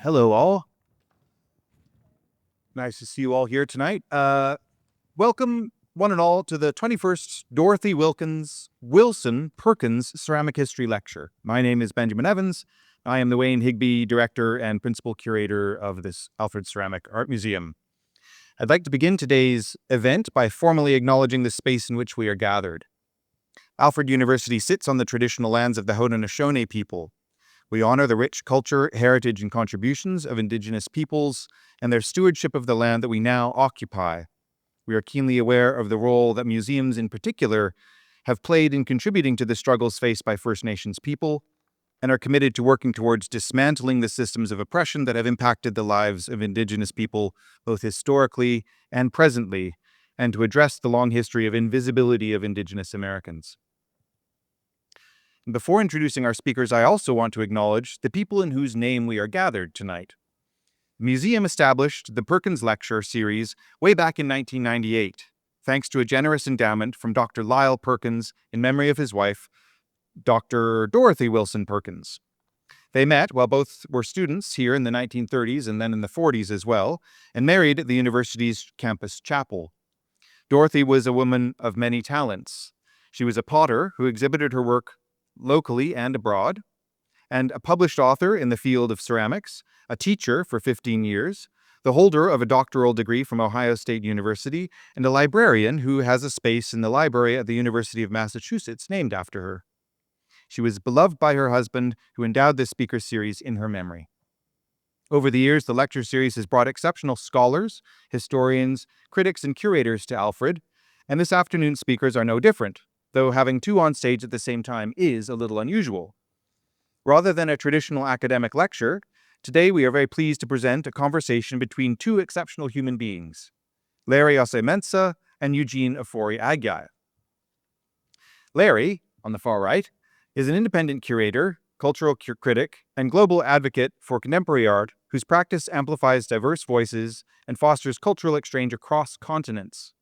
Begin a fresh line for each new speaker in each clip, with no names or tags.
Hello, all. Nice to see you all here tonight. Welcome, one and all, to the 21st Dorothy Wilson Perkins Ceramic History Lecture. My name is Benjamin Evans. I am the Wayne Higby Director and Principal Curator of this Alfred Ceramic Art Museum. I'd like to begin today's event by formally acknowledging the space in which we are gathered. Alfred University sits on the traditional lands of the Haudenosaunee people. We honor the rich culture, heritage, and contributions of Indigenous peoples and their stewardship of the land that we now occupy. We are keenly aware of the role that museums in particular have played in contributing to the struggles faced by First Nations people, and are committed to working towards dismantling the systems of oppression that have impacted the lives of Indigenous people both historically and presently, and to address the long history of invisibility of Indigenous Americans. Before introducing our speakers, I also want to acknowledge the people in whose name we are gathered tonight. The museum established the Perkins Lecture series way back in 1998, thanks to a generous endowment from Dr. Lyle Perkins in memory of his wife, Dr. Dorothy Wilson Perkins. They met while both were students here in the 1930s and then in the 40s as well, and married at the university's campus chapel. Dorothy was a woman of many talents. She was a potter who exhibited her work locally and abroad, and a published author in the field of ceramics, a teacher for 15 years, the holder of a doctoral degree from Ohio State University, and a librarian who has a space in the library at the University of Massachusetts named after her. She was beloved by her husband, who endowed this speaker series in her memory. Over the years, the lecture series has brought exceptional scholars, historians, critics, and curators to Alfred, and this afternoon's speakers are no different, though having two on stage at the same time is a little unusual. Rather than a traditional academic lecture, today we are very pleased to present a conversation between two exceptional human beings, Larry Ossei-Mensah and Eugene Ofori Agyei. Larry, on the far right, is an independent curator, cultural critic, and global advocate for contemporary art whose practice amplifies diverse voices and fosters cultural exchange across continents.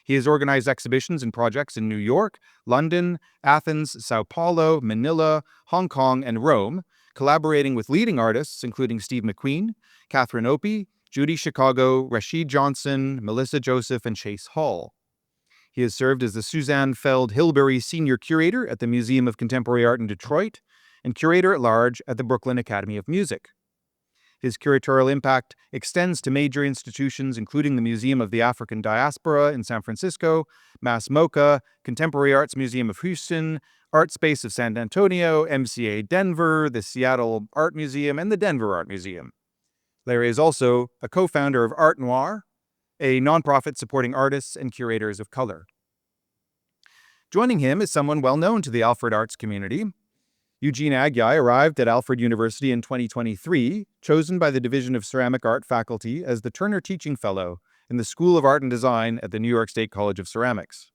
He has organized exhibitions and projects in New York, London, Athens, Sao Paulo, Manila, Hong Kong, and Rome, collaborating with leading artists including Steve McQueen, Catherine Opie, Judy Chicago, Rashid Johnson, Melissa Joseph, and Chase Hall. He has served as the Suzanne Feld Hilberry Senior Curator at the Museum of Contemporary Art in Detroit and Curator at Large at the Brooklyn Academy of Music. His curatorial impact extends to major institutions including the Museum of the African Diaspora in San Francisco, MAS MoCA, Contemporary Arts Museum of Houston, Art Space of San Antonio, MCA Denver, the Seattle Art Museum, and the Denver Art Museum. Larry is also a co-founder of Art Noir, a nonprofit supporting artists and curators of color. Joining him is someone well known to the Alfred Arts community. Eugene Agyei arrived at Alfred University in 2023, chosen by the Division of Ceramic Art faculty as the Turner Teaching Fellow in the School of Art and Design at the New York State College of Ceramics.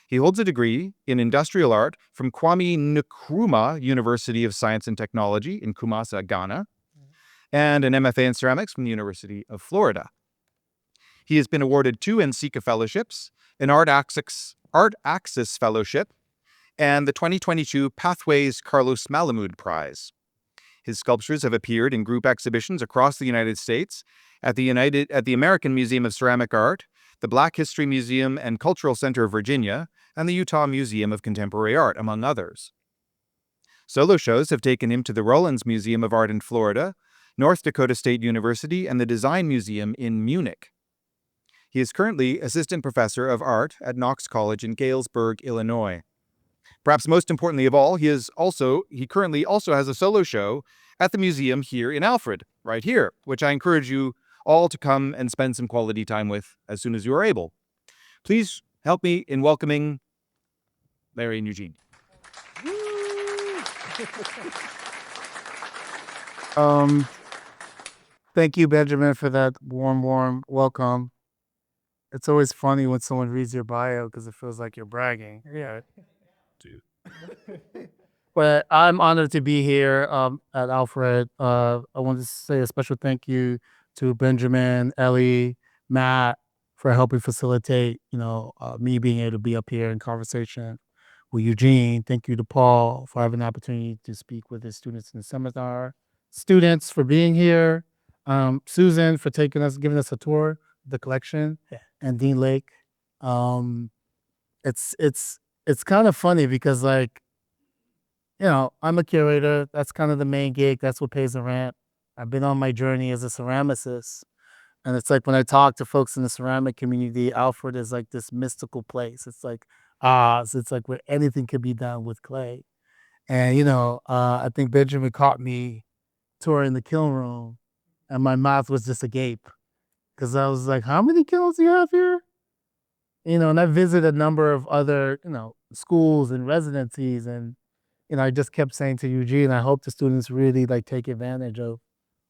He holds a degree in industrial art from Kwame Nkrumah University of Science and Technology in Kumasi, Ghana, and an MFA in ceramics from the University of Florida. He has been awarded 2 NCECA fellowships, an Art Axis Fellowship, and the 2022 Pathways Carlos Malamud Prize. His sculptures have appeared in group exhibitions across the United States at the American Museum of Ceramic Art, the Black History Museum and Cultural Center of Virginia, and the Utah Museum of Contemporary Art, among others. Solo shows have taken him to the Rollins Museum of Art in Florida, North Dakota State University, and the Design Museum in Munich. He is currently Assistant Professor of Art at Knox College in Galesburg, Illinois. Perhaps most importantly of all, he currently also has a solo show at the museum here in Alfred, right here, which I encourage you all to come and spend some quality time with as soon as you are able. Please help me in welcoming Larry and Eugene.
Thank you, Benjamin, for that warm welcome. It's always funny when someone reads your bio because it feels like you're bragging. Yeah. But I'm honored to be here at Alfred. I want to say a special thank you to Benjamin, Ellie, Matt for helping facilitate, me being able to be up here in conversation with Eugene. Thank you to Paul for having the opportunity to speak with his students in the seminar. students for being here, Susan for giving us a tour of the collection, and Dean Lake. Um, it's kind of funny because like I'm a curator. That's kind of the main gig. That's what pays the rent. I've been on my journey as a ceramicist, and it's like when I talk to folks in the ceramic community, Alfred is like this mystical place. It's like Oz. It's like where anything can be done with clay. And I think Benjamin caught me touring the kiln room, and my mouth was just agape because I was like, "How many kilns do you have here?" And I visited a number of other schools and residencies, and I just kept saying to Eugene, I hope the students really like take advantage of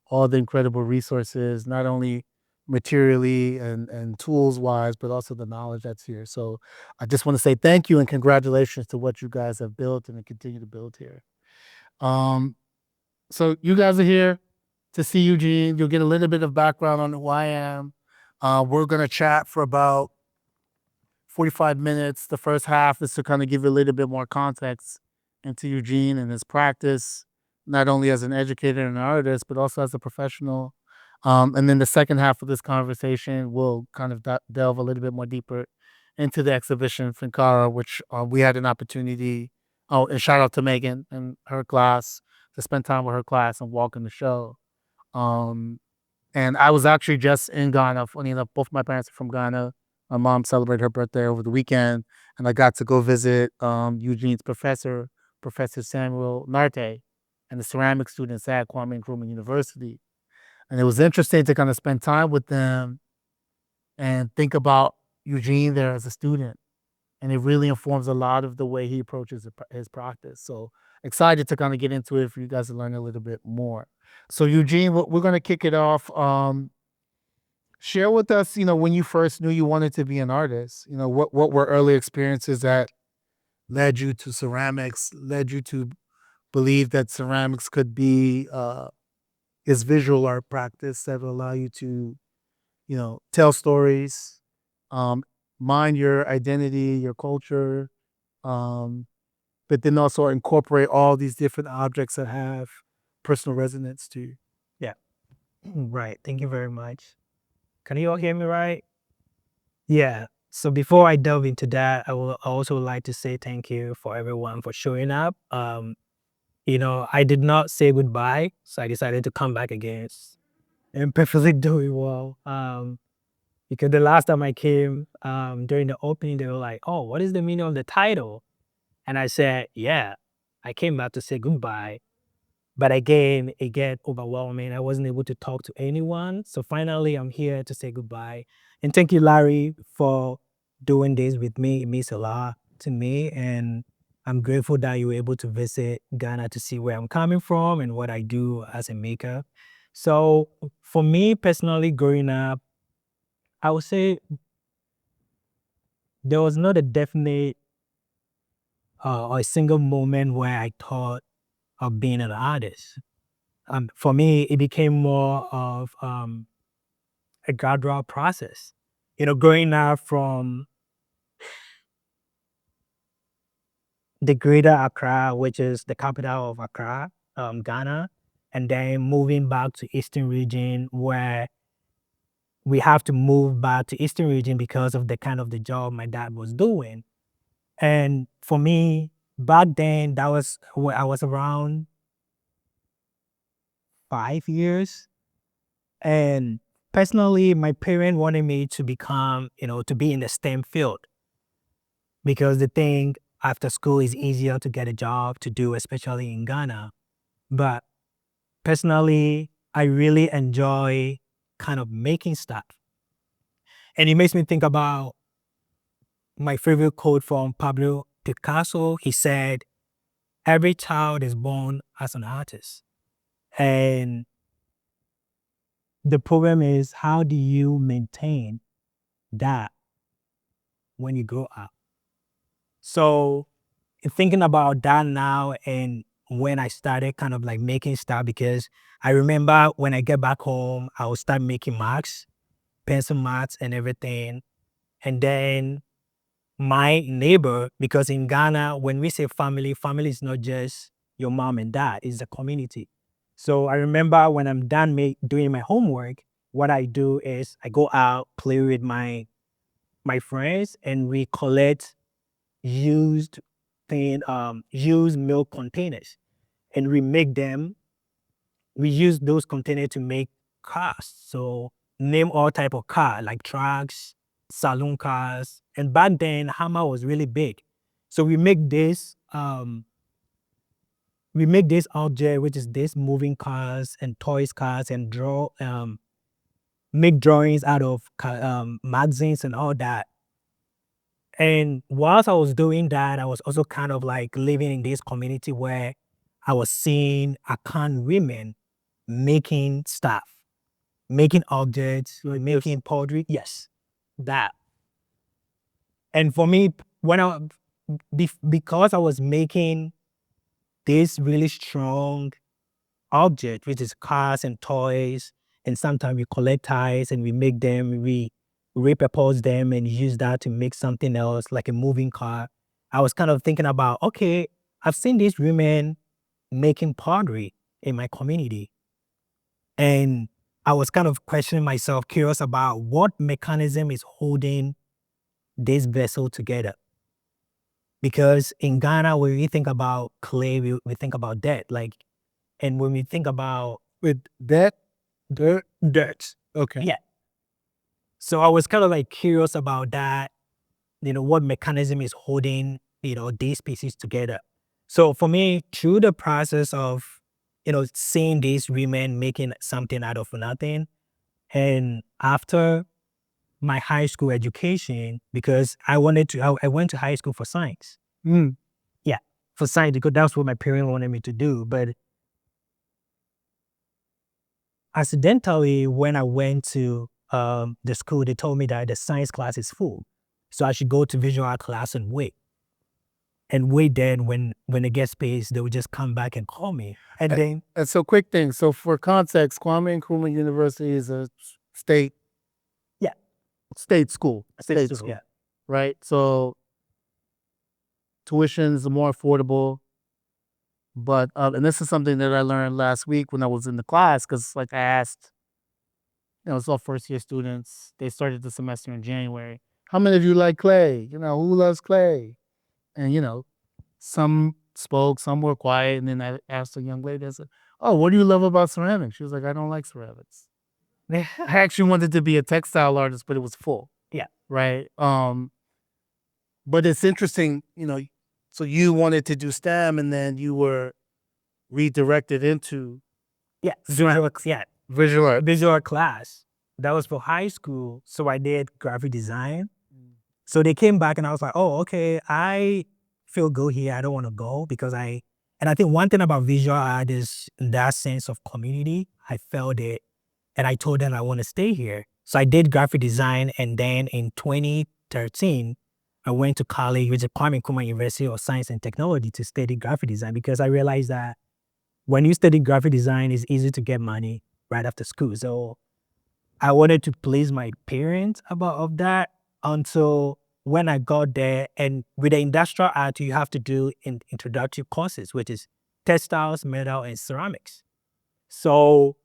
all the incredible resources, not only materially and tools wise, but also the knowledge that's here. So I just want to say thank you and congratulations to what you guys have built and continue to build here. Um, so you guys are here to see Eugene. You'll get a little bit of background on who I am. We're gonna chat for about 45 minutes. The first half is to kind of give you a little bit more context into Eugene and his practice, not only as an educator and an artist, but also as a professional. And then the second half of this conversation will kind of delve a little bit more deeper into the exhibition Finkara, which we had an opportunity. Oh, and shout out to Megan and her class to spend time with her class and walk in the show. Um, and I was actually just in Ghana. Funny enough, both my parents are from Ghana. My mom celebrated her birthday over the weekend, and I got to go visit Eugene's professor, Professor Samuel Narte, and the ceramic students at Kwame Nkrumah University. And it was interesting to kind of spend time with them and think about Eugene there as a student. And it really informs a lot of the way he approaches his practice. So excited to kind of get into it for you guys to learn a little bit more. So Eugene, we're going to kick it off. Share with us, when you first knew you wanted to be an artist. What were early experiences that led you to ceramics, led you to believe that ceramics could be this visual art practice that will allow you to, tell stories, um, mind your identity, your culture, um, but then also incorporate all these different objects that have personal resonance to you.
Yeah. Right. Thank you very much. Can you all hear me right? Yeah. So before I delve into that, I will also like to say thank you for everyone for showing up. I did not say goodbye, so I decided to come back again and perfectly doing well. Because the last time I came, during the opening, they were like, "Oh, what is the meaning of the title?" And I said, "Yeah, I came back to say goodbye." But again, it get overwhelming. I wasn't able to talk to anyone. So finally, I'm here to say goodbye. And thank you, Larry, for doing this with me. It means a lot to me. And I'm grateful that you were able to visit Ghana to see where I'm coming from and what I do as a maker. So for me personally, growing up, I would say there was not a definite or a single moment where I thought of being an artist. For me, it became more of a gradual process. Growing up from the greater Accra, which is the capital of Accra, Ghana, and then moving back to Eastern region where we have to move back to Eastern region because of the kind of the job my dad was doing. And for me, back then, that was when I was around 5 years. And personally, my parent wanted me to become, to be in the STEM field because they think after school is easier to get a job to do, especially in Ghana. But personally, I really enjoy kind of making stuff. And it makes me think about my favorite quote from Pablo Picasso. He said, "Every child is born as an artist." And the problem is, how do you maintain that when you grow up? So thinking about that now and when I started kind of like making stuff, because I remember when I get back home, I will start making marks, pencil marks and everything. And then my neighbor, because in Ghana, when we say family, family is not just your mom and dad, it's the community. So I remember when I'm done doing my homework, what I do is I go out, play with my friends, and we collect used used milk containers, and we make them. We use those containers to make cars. So name all type of car like trucks, saloon cars, and back then Hammer was really big. So we make this object, which is this moving cars and toys cars, and make drawings out of magazines and all that. And whilst I was doing that, I was also kind of like living in this community where I was seeing Akan women making stuff, making objects, making pottery. Yes, that. And for me, because I was making this really strong object, which is cars and toys, and sometimes we collect ties and we make them, we repurpose them and use that to make something else like a moving car. I was kind of thinking about, okay, I've seen these women making pottery in my community. And I was kind of questioning myself, curious about what mechanism is holding this vessel together. Because in Ghana, when we think about clay, we think about that. Like, and when we think about
With that, dirt. Okay.
yeah. So I was kind of like curious about that, what mechanism is holding, these pieces together. So for me, through the process of, seeing these women making something out of nothing, and after my high school education, because I went to high school for science.
Mm.
Yeah, for science, because that's what my parents wanted me to do. But accidentally, when I went to the school, they told me that the science class is full. So I should go to visual art class and wait. And wait then when they get space, they would just come back and call me. And then
And so, quick thing. So, for context, Kwame Nkrumah University is a state,
Yeah.
state school,
yeah.
right? So, tuition is more affordable. But and this is something that I learned last week when I was in the class, because like I asked, it's all first year students. They started the semester in January. How many of you like clay? Who loves clay? And some spoke, some were quiet, and then I asked a young lady, I said, "Oh, what do you love about ceramics?" She was like, "I don't like ceramics." I actually wanted to be a textile artist, but it was full.
Yeah.
Right. But it's interesting, so you wanted to do STEM and then you were redirected into
Yeah. Visual art.
visual art.
Class. That was for high school. So I did graphic design. So they came back and I was like, oh, okay, I feel good here. I don't want to go because and I think one thing about visual art is that sense of community. I felt it and I told them I want to stay here. So I did graphic design, and then in 2013, I went to college, which is Kwame Nkrumah University of Science and Technology, to study graphic design, because I realized that when you study graphic design, it's easy to get money right after school. So I wanted to please my parents of that until when I got there. And with the industrial art, you have to do introductory courses, which is textiles, metal, and ceramics. So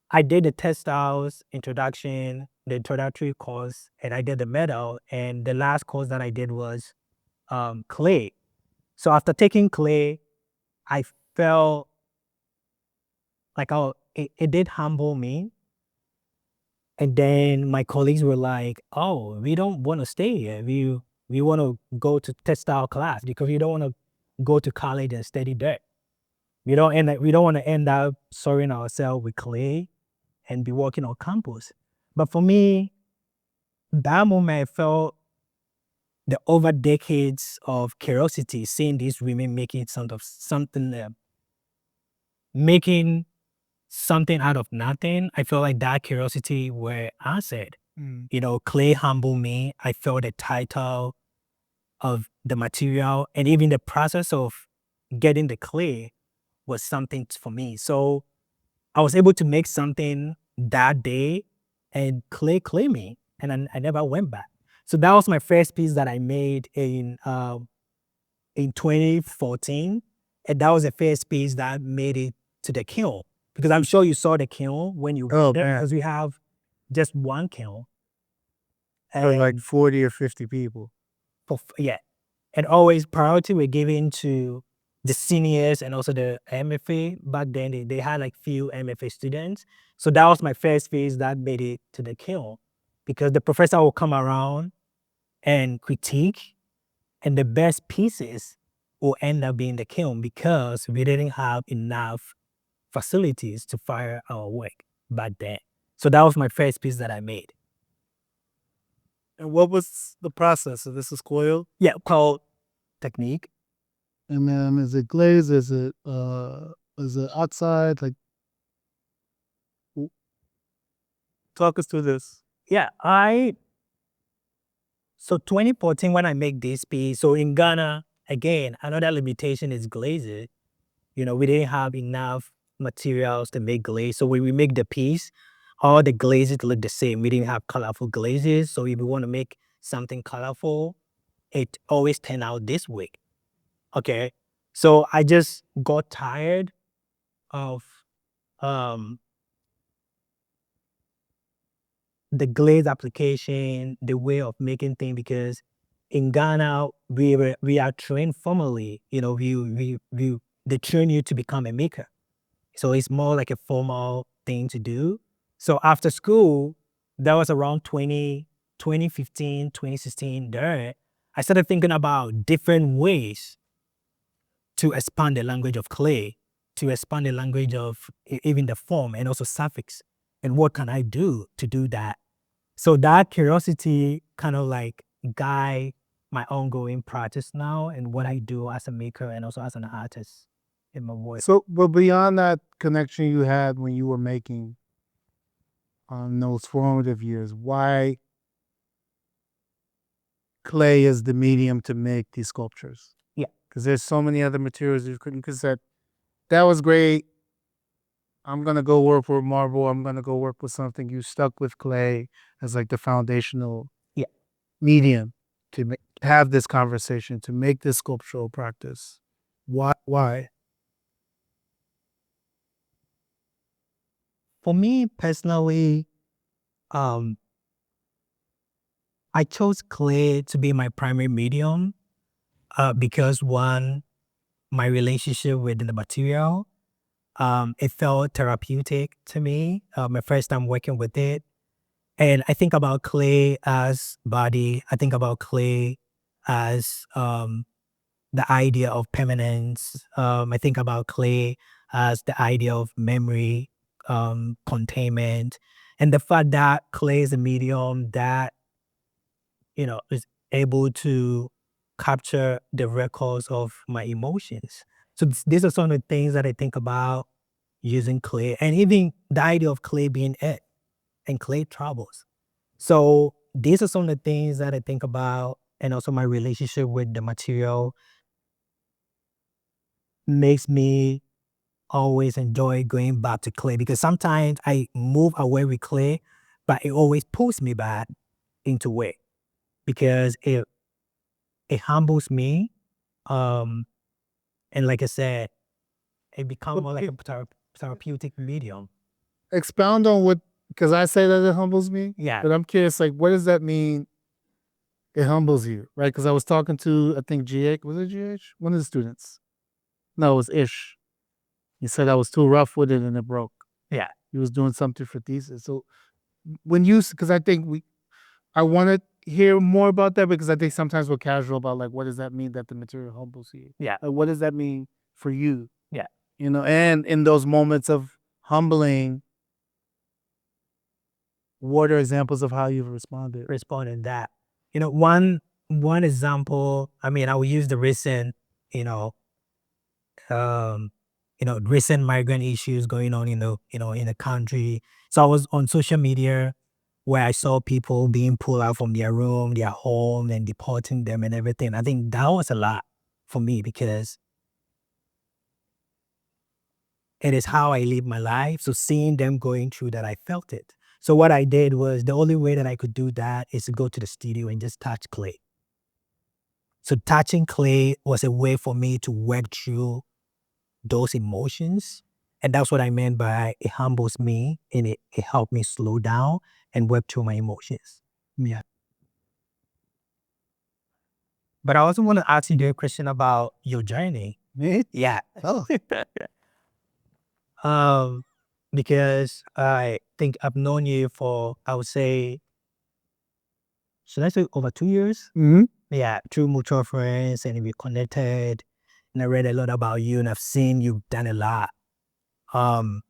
I did the textiles introduction, the introductory course, and I did the metal. And the last course that I did was clay. So after taking clay, I felt like it did humble me. And then my colleagues were like, "Oh, we don't want to stay here. We want to go to textile class because we don't want to go to college and study that. We don't want to end up soiling ourselves with clay and be working on campus." But for me, that moment, I felt the over decades of curiosity, seeing these women making making something out of nothing. I felt like that curiosity were answered. Clay humbled me. I felt the title of the material, and even the process of getting the clay was something for me. So I was able to make something that day, and clay me, and I never went back. So that was my first piece that I made in 2014. And that was the first piece that made it to the kiln. Because I'm sure you saw the kiln when you
Oh,
were there,
man.
because we have just one kiln.
For like
And
40 or 50 people.
yeah. And always priority were given to the seniors and also the MFA. Back then, they had like few MFA students. So that was my first phase that made it to the kiln, because the professor will come around and critique, and the best pieces will end up being the kiln because we didn't have enough facilities to fire our work back then. So that was my first piece that I made.
And what was the process? So this is coiled?
Yeah, called technique.
And then is it glazed? Is it outside? Like, talk us through this.
Yeah, so 2014 when I make this piece, so in Ghana, again, another limitation is glazes. We didn't have enough materials to make glaze. So when we make the piece, all the glazes look the same. We didn't have colorful glazes. So if we want to make something colorful, it always turned out this way. Okay. So I just got tired of um the glaze application, the way of making things, because in Ghana we are trained formally. They train you to become a maker. So it's more like a formal thing to do. So after school, that was around 2015, 2016 there, I started thinking about different ways to expand the language of clay, to expand the language of even the form and also suffix. And what can I do to do that? So that curiosity kind of like guide my ongoing practice now and what I do as a maker and also as an artist in my work.
So, but beyond that connection you had when you were making those formative years, why clay is the medium to make these sculptures?
Yeah.
Because there's so many other materials you could say, that was great. I'm gonna go work with marble. I'm gonna go work with something. You stuck with clay as like the foundational
Yeah.
medium to have this conversation, to make this sculptural practice. Why?
For me personally, I chose clay to be my primary medium because one, my relationship with the material, it felt therapeutic to me. My first time working with it. And I think about clay as body. I think about clay as the idea of permanence. I think about clay as the idea of memory, containment, and the fact that clay is a medium that is able to capture the records of my emotions. So these are some of the things that I think about using clay, and even the idea of clay being it and clay travels. So these are some of the things that I think about, and also my relationship with the material makes me always enjoy going back to clay, because sometimes I move away with clay, but it always pulls me back into it because it humbles me. Um, and like I said, it becomes more like a therapeutic medium.
Expound on what, because I say that it humbles me.
Yeah.
But I'm curious, like, what does that mean? It humbles you, right? Because I was talking to, I think GH, was it GH? One of the students. No, it was Ish. He said I was too rough with it and it broke.
Yeah.
He was doing something for thesis. So when you, because I think I want to hear more about that, because I think sometimes we're casual about like, what does that mean that the material humbles you?
Yeah.
Like, what does that mean for you?
Yeah.
And in those moments of humbling, what are examples of how you've responded?
Responding that. One example, I mean, I will use the recent, um, recent migrant issues going on in the country. So I was on social media where I saw people being pulled out from their room, their home, and deporting them and everything. I think that was a lot for me because it is how I live my life. So seeing them going through that, I felt it. So what I did was, the only way that I could do that is to go to the studio and just touch clay. So touching clay was a way for me to work through those emotions. And that's what I meant by it humbles me and it helped me slow down and work through my emotions. Yeah. But I also want to ask you a question about your journey.
Me?
Yeah.
Oh.
Because I think I've known you for, I would say, should I say over 2 years?
Mm-hmm.
Yeah, through mutual friends, and we connected, and I read a lot about you, and I've seen you've done a lot. Um,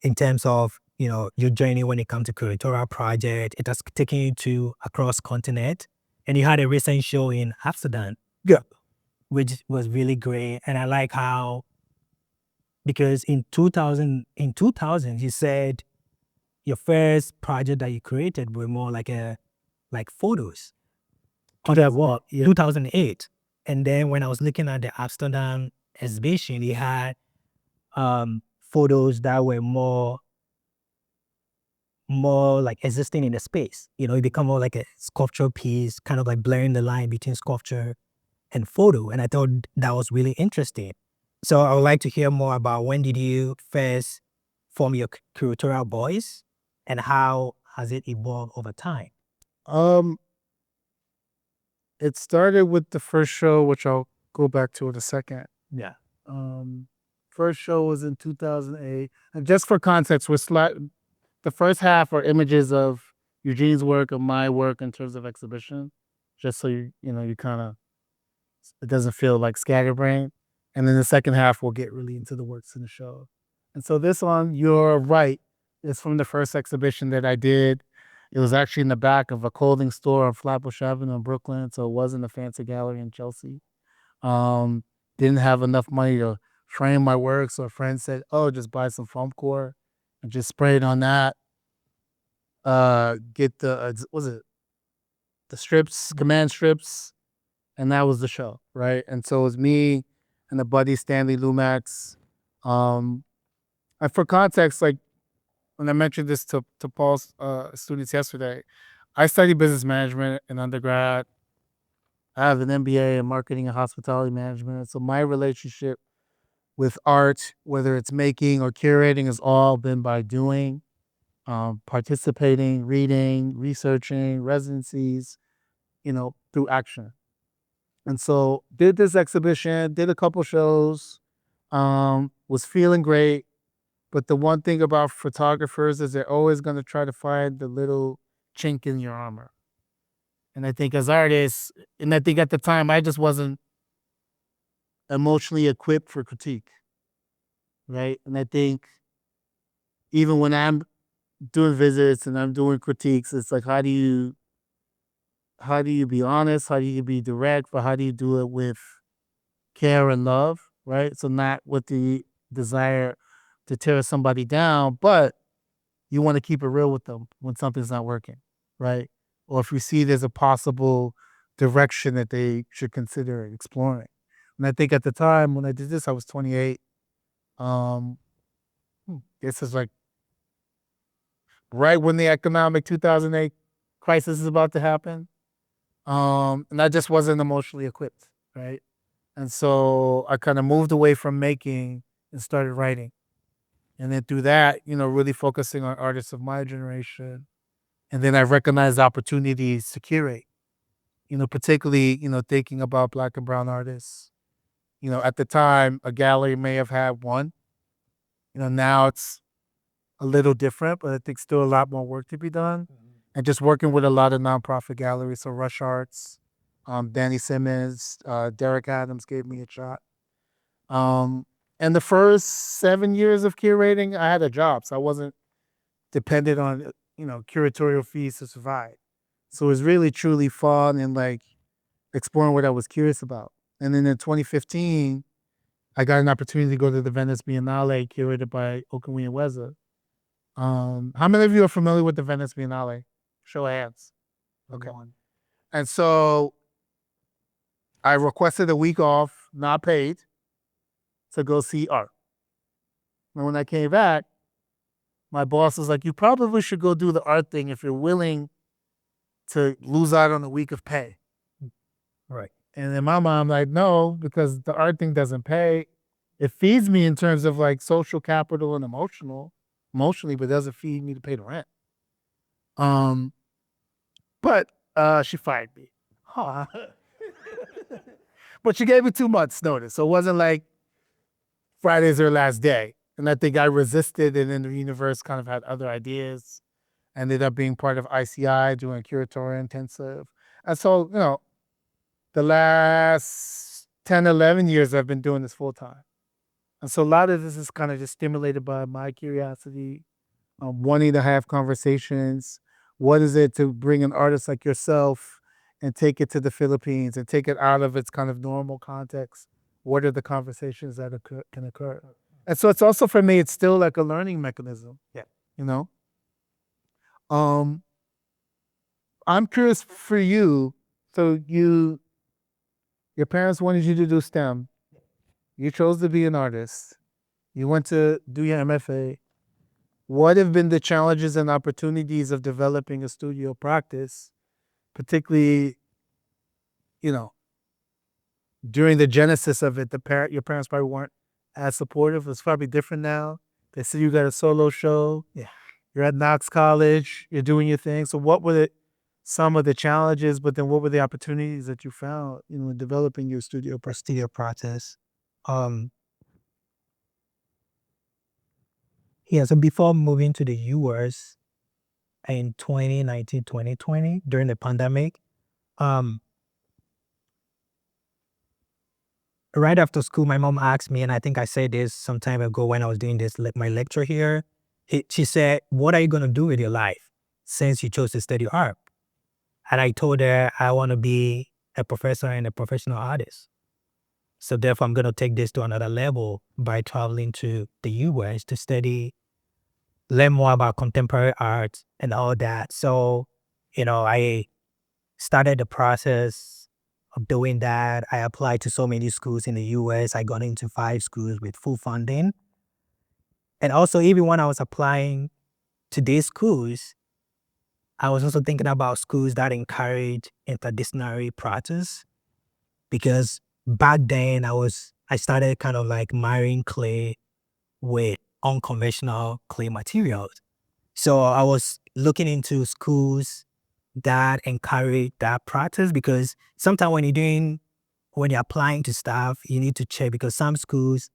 in terms of your journey when it comes to curatorial project, it has taken you to across continent, and you had a recent show in Amsterdam.
Yeah.
Which was really great, and I like how because in 2000 you said your first project that you created were more like photos.
Okay, what? Yeah.
2008. And then when I was looking at the Amsterdam exhibition, it had photos that were more like existing in the space. It become more like a sculptural piece, kind of like blurring the line between sculpture and photo. And I thought that was really interesting. So I would like to hear more about when did you first form your curatorial voice and how has it evolved over time?
It started with the first show, which I'll go back to in a second.
Yeah.
First show was in 2008. And just for context, the first half are images of Eugene's work, of my work in terms of exhibition, just so you kind of, it doesn't feel like scatterbrain. And then the second half, we'll get really into the works in the show. And so this one, you're right, is from the first exhibition that I did. It was actually in the back of a clothing store on Flatbush Avenue in Brooklyn, so it wasn't a fancy gallery in Chelsea. Didn't have enough money to frame my work, so a friend said, "Oh, just buy some foam core and just spray it on that. Get was it the strips, command strips, and that was the show, right?" And so it was me and a buddy, Stanley Lumax. And for context, like when I mentioned this to Paul's students yesterday, I studied business management in undergrad. I have an MBA in marketing and hospitality management. So my relationship with art, whether it's making or curating, has all been by doing, participating, reading, researching, residencies, through action. And so did this exhibition, did a couple shows, was feeling great. But the one thing about photographers is they're always going to try to find the little chink in your armor. And I think as artists, and I think at the time, I just wasn't emotionally equipped for critique, right? And I think even when I'm doing visits and I'm doing critiques, it's like, how do you be honest? How do you be direct? But how do you do it with care and love, right? So not with the desire to tear somebody down, but you want to keep it real with them when something's not working, right? Or if you see there's a possible direction that they should consider exploring. And I think at the time when I did this, I was 28. This is like right when the economic 2008 crisis is about to happen. And I just wasn't emotionally equipped, right? And so I kind of moved away from making and started writing. And then through that, really focusing on artists of my generation. And then I recognized opportunities to curate, particularly, thinking about Black and brown artists. At the time, a gallery may have had one. Now it's a little different, but I think still a lot more work to be done. And just working with a lot of nonprofit galleries, so Rush Arts, Danny Simmons, Derek Adams gave me a shot. And the first 7 years of curating, I had a job, so I wasn't dependent on curatorial fees to survive. So it was really truly fun and like exploring what I was curious about. And then in 2015, I got an opportunity to go to the Venice Biennale curated by Okunwueze. How many of you are familiar with the Venice Biennale? Show of hands. Okay. And so I requested a week off, not paid, to go see art. And when I came back, my boss was like, "You probably should go do the art thing if you're willing to lose out on a week of pay."
Right.
And then my mom like, "No, because the art thing doesn't pay. It feeds me in terms of like social capital and emotionally, but doesn't feed me to pay the rent. But she fired me. Huh. But she gave me 2 months notice. So it wasn't like Friday's her last day. And I think I resisted, and then the universe kind of had other ideas. Ended up being part of ICI, doing a curatorial intensive. And so, the last 10, 11 years I've been doing this full time. And so a lot of this is kind of just stimulated by my curiosity, wanting to have conversations. What is it to bring an artist like yourself and take it to the Philippines and take it out of its kind of normal context? What are the conversations that can occur? And so it's also, for me, it's still like a learning mechanism.
Yeah.
I'm curious for you. So your parents wanted you to do STEM. You chose to be an artist. You went to do your MFA. What have been the challenges and opportunities of developing a studio practice, particularly, during the genesis of it? Your parents probably weren't as supportive. It's probably different now. They see you got a solo show.
Yeah.
You're at Knox College. You're doing your thing. So what were some of the challenges, but then what were the opportunities that you found, in developing your studio
process? Yeah, so before moving to the US in 2019, 2020, during the pandemic, right after school, my mom asked me, and I think I said this some time ago when I was doing my lecture here. She said, "What are you going to do with your life since you chose to study art?" And I told her, "I want to be a professor and a professional artist. So therefore, I'm going to take this to another level by traveling to the US to learn more about contemporary art and all that." So, I started the process of doing that. I applied to so many schools in the US. I got into 5 schools with full funding. And also, even when I was applying to these schools, I was also thinking about schools that encourage interdisciplinary practice, because back then I started kind of like marrying clay with unconventional clay materials. So I was looking into schools that encourage that practice, because sometimes when you're applying to stuff, you need to check, because some schools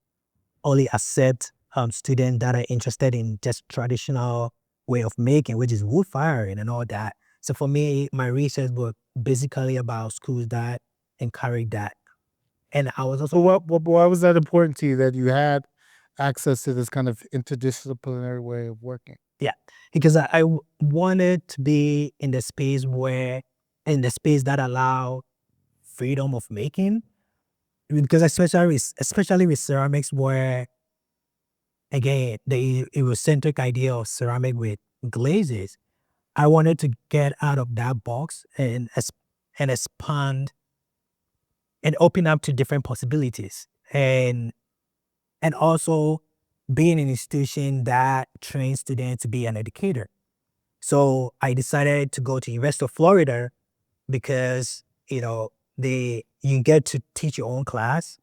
only accept students that are interested in just traditional way of making, which is wood firing and all that. So for me, my research was basically about schools that encourage that. And I was
So
also,
why was that important to you, that you had access to this kind of interdisciplinary way of working?
yeah, because I wanted to be in the space that allow freedom of making, because especially with ceramics, where again the Eurocentric idea of ceramic with glazes, I wanted to get out of that box and expand and open up to different possibilities, and also being an institution that trains students to be an educator. So I decided to go to University of Florida, because you get to teach your own class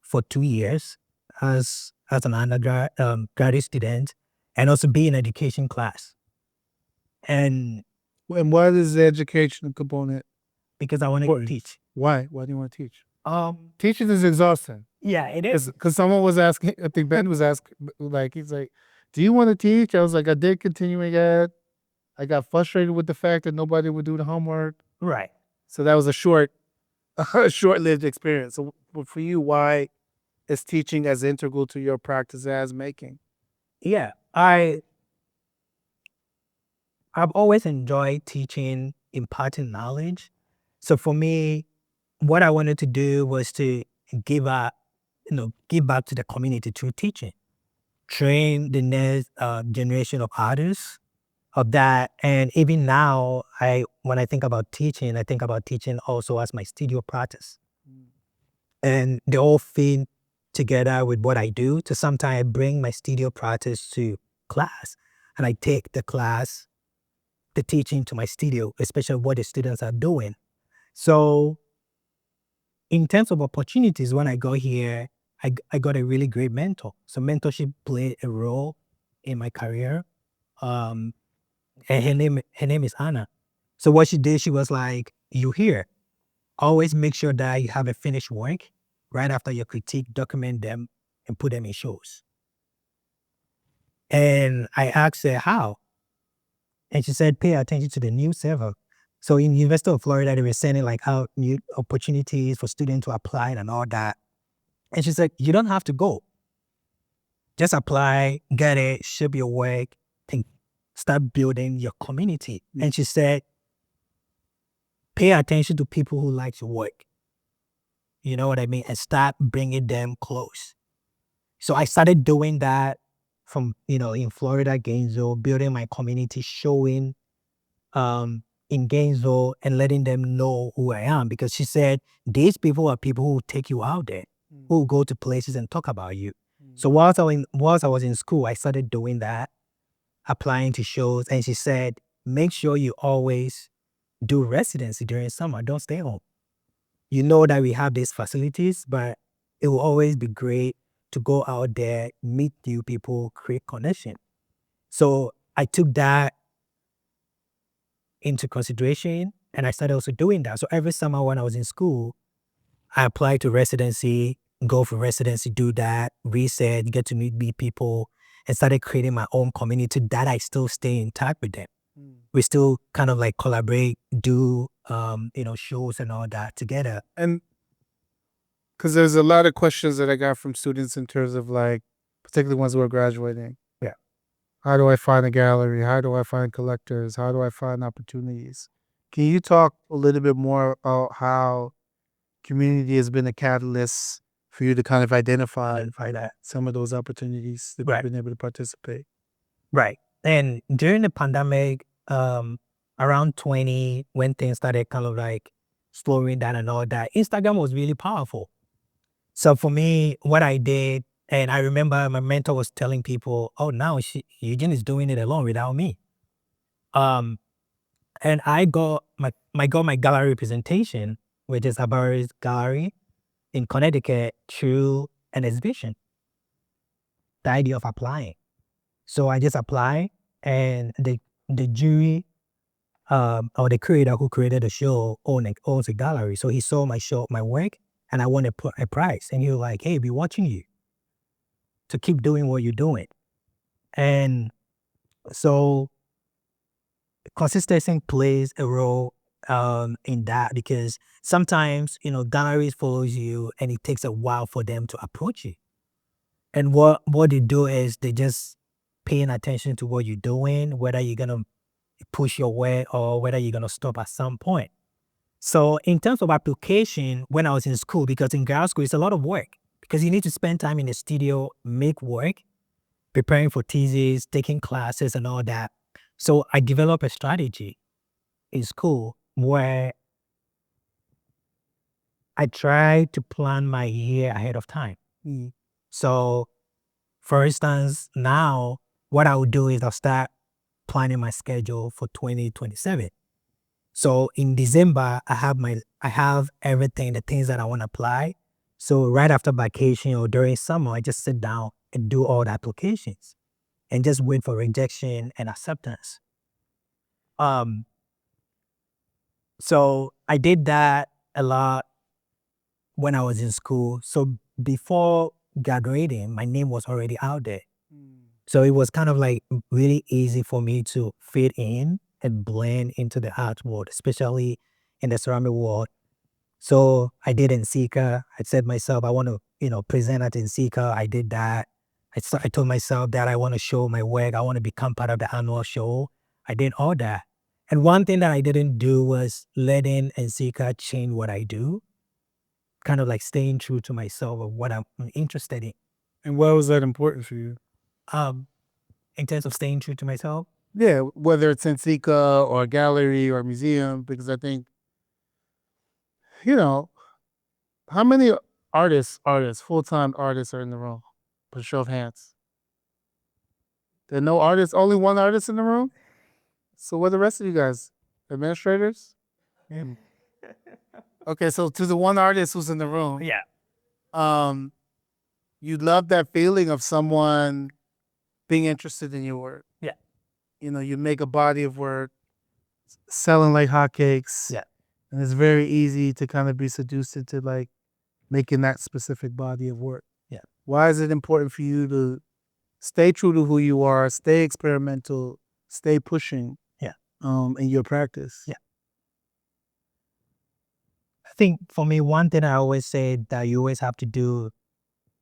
for 2 years as an undergrad graduate student, and also be in education class. And
And what is the educational component?
because I wanted to teach.
Why? Why do you want to teach? Teaching is exhausting.
Yeah, it is.
Because someone was asking, I think Ben was asking, he's like, "Do you want to teach?" I was like, "I did continuing ed. I got frustrated with the fact that nobody would do the homework."
Right.
So that was a short-lived experience. So for you, why is teaching as integral to your practice as making?
Yeah, I've always enjoyed teaching, imparting knowledge. So for me, what I wanted to do was to give up, give back to the community through teaching, train the next generation of artists of that. And even now, when I think about teaching, I think about teaching also as my studio practice. And they all fit together with what I do. So sometimes I bring my studio practice to class, and I take the teaching to my studio, especially what the students are doing. So in terms of opportunities, when I go here, I got a really great mentor. So mentorship played a role in my career. And her name is Anna. So what she did, she was like, you here, always make sure that you have a finished work right after your critique, document them and put them in shows. And I asked her how. And she said, pay attention to the news server. So in University of Florida, they were sending like out new opportunities for students to apply and all that. And she said, you don't have to go. Just apply, get it, ship your work, and start building your community. And she said, pay attention to people who like your work. You know what I mean? And start bringing them close. So I started doing that from, in Florida, Gainesville, building my community, showing in Gainesville and letting them know who I am. Because she said, these people are people who take you out there, who go to places and talk about you. So whilst I was in school, I started doing that, applying to shows. And she said, make sure you always do residency during summer. Don't stay home. You know that we have these facilities, but it will always be great to go out there, meet new people, create connection. So I took that into consideration and I started also doing that. So every summer when I was in school, I applied to residency, go for residency, do that, research, get to meet people, and started creating my own community that I still stay in touch with them. We still kind of like collaborate, do shows and all that together.
And because there's a lot of questions that I got from students in terms of like, particularly ones who are graduating.
Yeah.
How do I find a gallery? How do I find collectors? How do I find opportunities? Can you talk a little bit more about how community has been a catalyst for you to kind of identify that some of those opportunities that
Right.
you've been able to participate?
Right. And during the pandemic, around 20, when things started kind of like slowing down and all that, Instagram was really powerful. So for me, what I did, and I remember my mentor was telling people, oh, now Eugene is doing it alone without me. And I got my gallery representation, which is Abari's gallery in Connecticut, through an exhibition. The idea of applying. So I just applied, and the jury or the curator who created the show owns a gallery. So he saw my work, and I won a prize. And he was like, hey, be watching you to keep doing what you're doing. And so consistency plays a role in that, because sometimes, galleries follows you and it takes a while for them to approach you. And what they do is they just paying attention to what you're doing, whether you're going to push your way or whether you're going to stop at some point. So in terms of application, when I was in school, because in grad school, it's a lot of work because you need to spend time in the studio, make work, preparing for thesis, taking classes and all that. So I developed a strategy in school where I try to plan my year ahead of time. So for instance, now what I would do is I'll start planning my schedule for 2027. So in December, I have everything, the things that I want to apply. So right after vacation or during summer, I just sit down and do all the applications and just wait for rejection and acceptance. So I did that a lot when I was in school. So before graduating, my name was already out there. So it was kind of like really easy for me to fit in and blend into the art world, especially in the ceramic world. So I did NCECA. I said myself, I want to, present at NCECA. I did that. I told myself that I want to show my work. I want to become part of the annual show. I did all that. And one thing that I didn't do was letting NCECA change what I do, kind of like staying true to myself of what I'm interested in.
And why was that important for you?
In terms of staying true to myself?
Yeah, whether it's in Sika or a gallery or a museum, because I think, how many full-time artists are in the room? Put a show of hands. There are no artists, only one artist in the room? So what are the rest of you guys? Administrators? Okay, so to the one artist who's in the room,
Yeah.
you love that feeling of someone being interested in your work.
Yeah.
You know, you make a body of work, selling like hotcakes.
Yeah.
And it's very easy to kind of be seduced into like making that specific body of work.
Yeah.
Why is it important for you to stay true to who you are, stay experimental, stay pushing?
Yeah.
In your practice?
Yeah. I think for me, one thing I always say that you always have to do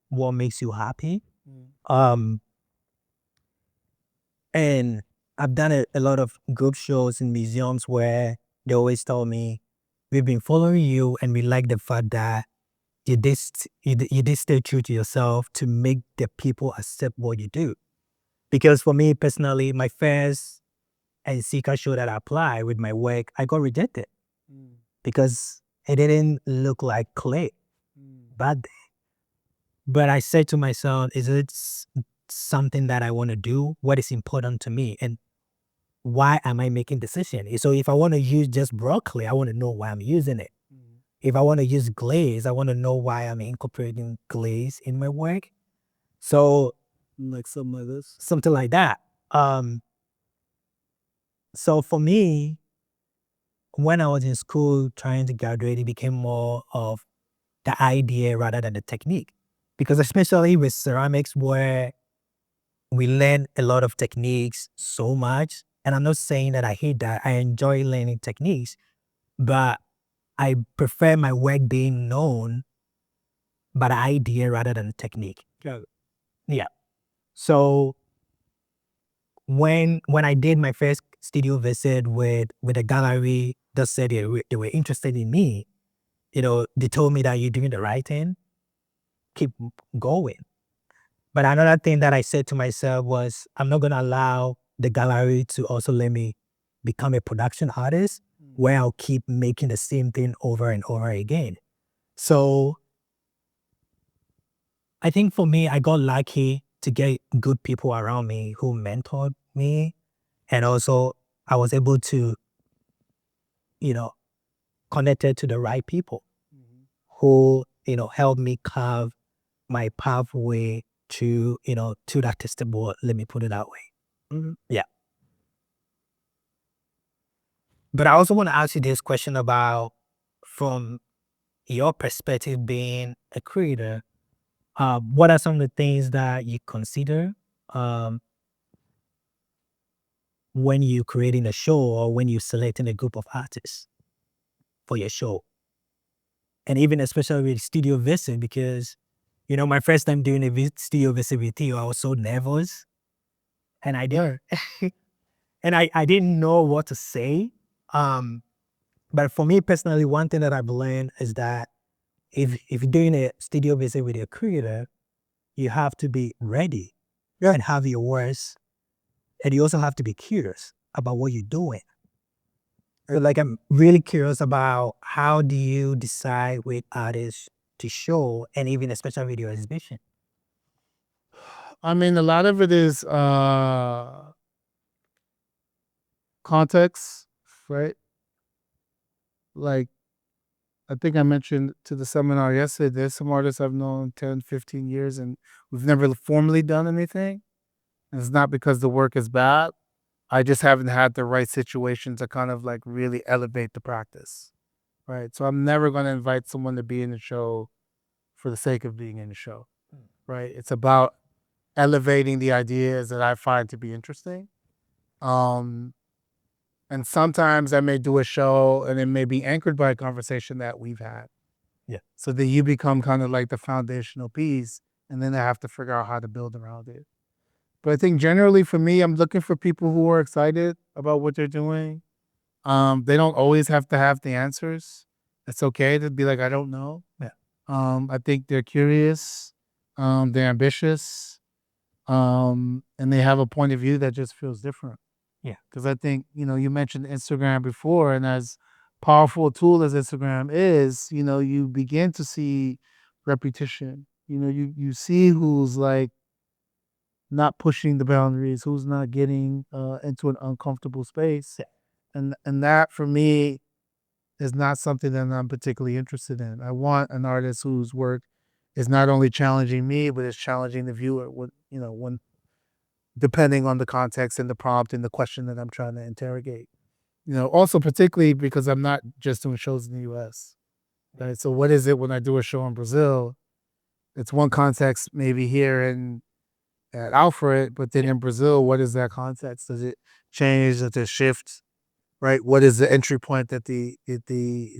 what makes you happy. And I've done a lot of group shows in museums where they always tell me, we've been following you and we like the fact that you did stay true to yourself to make the people accept what you do. Because for me personally, my first and Seeker show that I applied with my work, I got rejected because it didn't look like clay bad day. But I said to myself, is it something that I want to do? What is important to me? And why am I making decision? So if I want to use just broccoli, I want to know why I'm using it. If I want to use glaze, I want to know why I'm incorporating glaze in my work. So
Like something like this?
something like that. So for me, when I was in school trying to graduate, it became more of the idea rather than the technique. Because especially with ceramics where we learn a lot of techniques so much, and I'm not saying that I hate that, I enjoy learning techniques, but I prefer my work being known by the idea rather than the technique. Yeah. So when I did my first studio visit with a gallery that said they were interested in me, they told me that you're doing the right thing, keep going. But another thing that I said to myself was, I'm not going to allow the gallery to also let me become a production artist where I'll keep making the same thing over and over again. So I think for me, I got lucky to get good people around me who mentored me. And also I was able to, connected to the right people who, helped me carve my pathway to that testable, let me put it that way. Yeah. But I also want to ask you this question about, from your perspective being a creator, what are some of the things that you consider when you're creating a show or when you're selecting a group of artists for your show? And even especially with studio visit, because, my first time doing a studio visit with you, I was so nervous. And I did, and I didn't know what to say. But for me personally, one thing that I've learned is that if you're doing a studio visit with your creator, you have to be ready and have your words. And you also have to be curious about what you're doing. Like, I'm really curious about, how do you decide which artists to show, and even especially with your exhibition?
I mean, a lot of it is context, right? Like, I think I mentioned to the seminar yesterday, there's some artists I've known 10, 15 years and we've never formally done anything. And it's not because the work is bad. I just haven't had the right situation to kind of like really elevate the practice, right? So I'm never going to invite someone to be in the show for the sake of being in the show, right? It's about elevating the ideas that I find to be interesting. And sometimes I may do a show and it may be anchored by a conversation that we've had.
Yeah.
So that you become kind of like the foundational piece, and then I have to figure out how to build around it. But I think generally for me, I'm looking for people who are excited about what they're doing. They don't always have to have the answers. It's okay to be like, I don't know.
Yeah.
I think they're curious. They're ambitious. And they have a point of view that just feels different.
Yeah.
Because I think, you mentioned Instagram before, and as powerful a tool as Instagram is, you begin to see repetition. You see who's like not pushing the boundaries, who's not getting into an uncomfortable space.
Yeah.
And that for me is not something that I'm particularly interested in. I want an artist whose work is not only challenging me, but it's challenging the viewer when depending on the context and the prompt and the question that I'm trying to interrogate. Also particularly because I'm not just doing shows in the US. Right. So what is it when I do a show in Brazil? It's one context maybe here at Alfred, but then in Brazil, what is that context? Does it change? Does it shift? Right? What is the entry point that the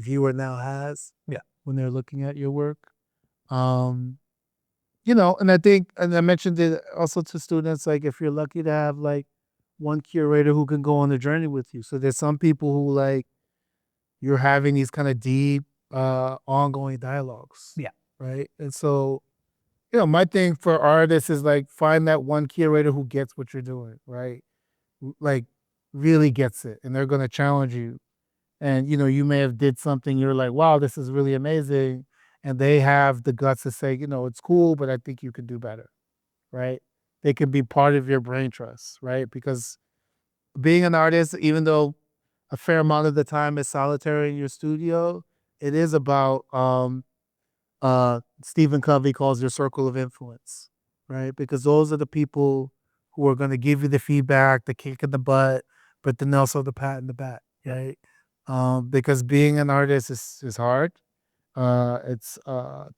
viewer now has?
Yeah.
When they're looking at your work. And I think, and I mentioned it also to students, like if you're lucky to have like one curator who can go on the journey with you. So there's some people who like you're having these kind of deep, ongoing dialogues.
Yeah.
Right. And so, my thing for artists is like find that one curator who gets what you're doing, right? Like really gets it, and they're going to challenge you. And you may have did something you're like, wow, this is really amazing, and they have the guts to say, it's cool, but I think you could do better, right? They can be part of your brain trust, right? Because being an artist, even though a fair amount of the time is solitary in your studio, it is about Stephen Covey calls your circle of influence, right? Because those are the people who are going to give you the feedback, the kick in the butt, but then also the pat in the back, right? Because being an artist is hard. It's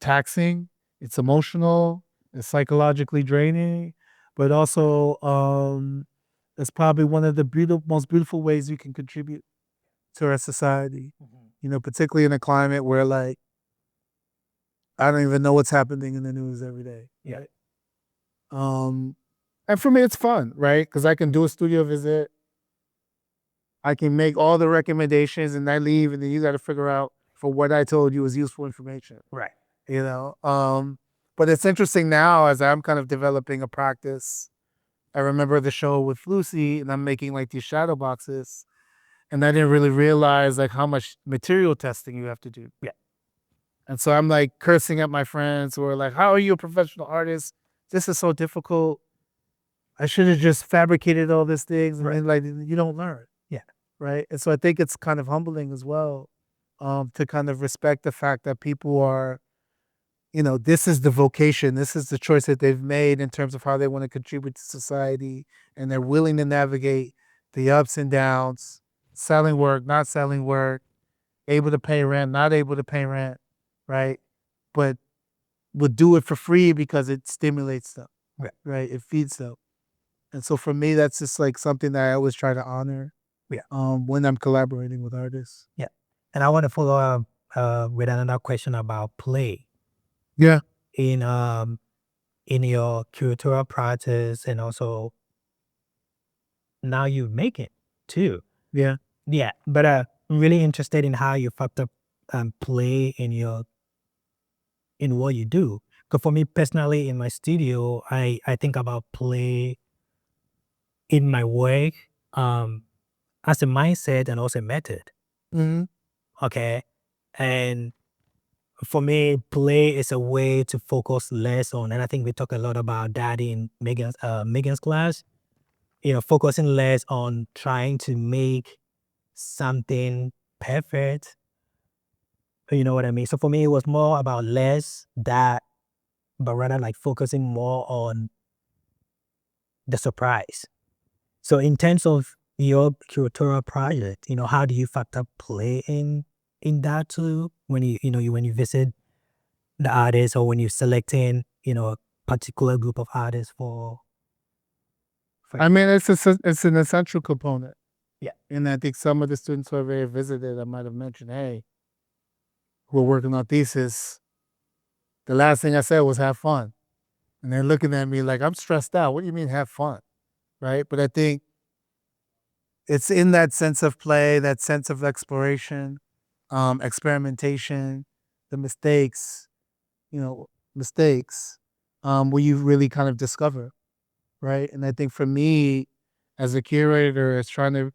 taxing. It's emotional. It's psychologically draining, but also it's probably one of the most beautiful ways you can contribute to our society. Particularly in a climate where like I don't even know what's happening in the news every day.
Yeah.
Right? And for me, it's fun, right? Because I can do a studio visit. I can make all the recommendations and I leave, and then you got to figure out for what I told you is useful information.
Right.
But it's interesting now as I'm kind of developing a practice. I remember the show with Lucy, and I'm making like these shadow boxes, and I didn't really realize like how much material testing you have to do.
Yeah.
And so I'm like cursing at my friends who are like, how are you a professional artist? This is so difficult. I should have just fabricated all these things. And then like, you don't learn.
Yeah.
Right. And so I think it's kind of humbling as well, to kind of respect the fact that people are, this is the vocation. This is the choice that they've made in terms of how they want to contribute to society. And they're willing to navigate the ups and downs, selling work, not selling work, able to pay rent, not able to pay rent. Right. But would do it for free because it stimulates them. Right. It feeds them. And so for me, that's just like something that I always try to honor.
Yeah.
When I'm collaborating with artists.
Yeah. And I want to follow up with another question about play.
Yeah.
In your curatorial practice, and also now you make it too.
Yeah.
Yeah. But I'm really interested in how you factor play in what you do. Because for me personally, in my studio, I think about play in my work as a mindset and also a method.
Mm-hmm.
Okay. And for me, play is a way to focus less on, and I think we talk a lot about that in Megan's class, focusing less on trying to make something perfect. You know what I mean? So for me, it was more about less that, but rather like focusing more on the surprise. So in terms of your curatorial project, how do you factor play in that too when when you visit the artist, or when you're selecting, a particular group of artists for
I mean, it's an essential component.
Yeah.
And I think some of the students who have visited, I might have mentioned, hey, we're working on thesis. The last thing I said was have fun. And they're looking at me like, I'm stressed out. What do you mean have fun? Right. But I think it's in that sense of play, that sense of exploration, experimentation, the mistakes, where you really kind of discover. Right. And I think for me, as a curator, is trying to,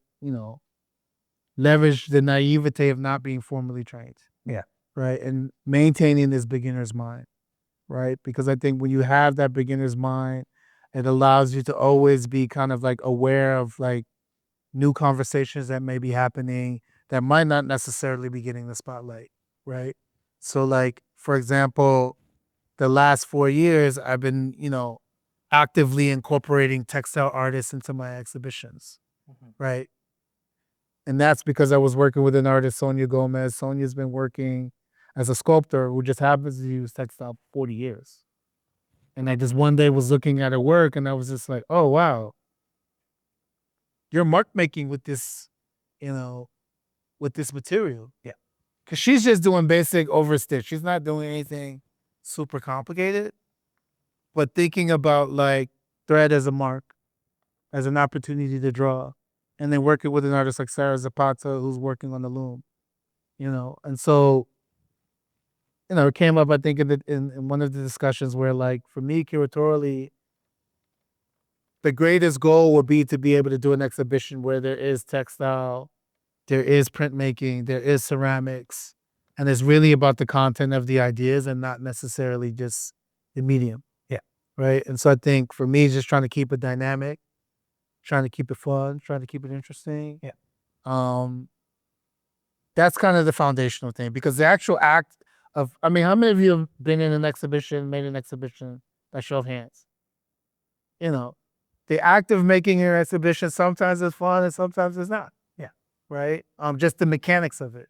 leverage the naivete of not being formally trained.
Yeah.
Right. And maintaining this beginner's mind. Right. Because I think when you have that beginner's mind, it allows you to always be kind of like aware of like new conversations that may be happening that might not necessarily be getting the spotlight. Right. So like, for example, the last 4 years, I've been, actively incorporating textile artists into my exhibitions, right? And that's because I was working with an artist, Sonia Gomez. Sonia's been working as a sculptor who just happens to use textile for 40 years. And I just one day was looking at her work and I was just like, oh, wow, you're mark making with this, with this material.
Yeah.
Because she's just doing basic overstitch. She's not doing anything super complicated, but thinking about like thread as a mark, as an opportunity to draw, and then working with an artist like Sarah Zapata who's working on the loom, And so, it came up, I think, in one of the discussions where, like, for me, curatorially, the greatest goal would be to be able to do an exhibition where there is textile, there is printmaking, there is ceramics, and it's really about the content of the ideas and not necessarily just the medium.
Yeah.
Right. And so I think for me, just trying to keep it dynamic, trying to keep it fun, trying to keep it interesting.
Yeah.
That's kind of the foundational thing, because the actual act of, how many of you have been in an exhibition, made an exhibition, by show of hands? The act of making an exhibition sometimes is fun and sometimes it's not.
Yeah.
Right. Just the mechanics of it.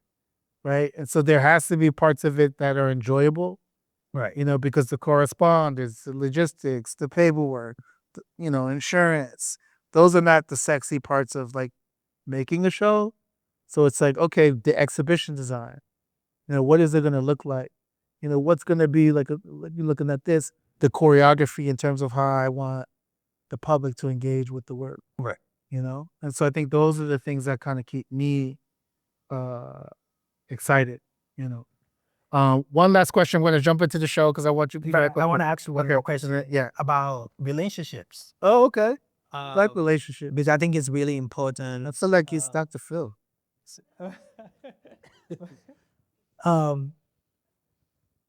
Right. And so there has to be parts of it that are enjoyable.
Right.
Because the correspondence, the logistics, the paperwork, insurance, those are not the sexy parts of like making a show. So it's like, okay, the exhibition design, what is it going to look like? What's going to be like, you're looking at this, the choreography in terms of how I want the public to engage with the work.
Right.
And so I think those are the things that kind of keep me excited, One last question. I'm going to jump into the show because I want you.
I want to ask you one more question.
Yeah.
About relationships.
Oh, okay. Like relationships.
Because I think it's really important.
I feel like it's Dr. Phil.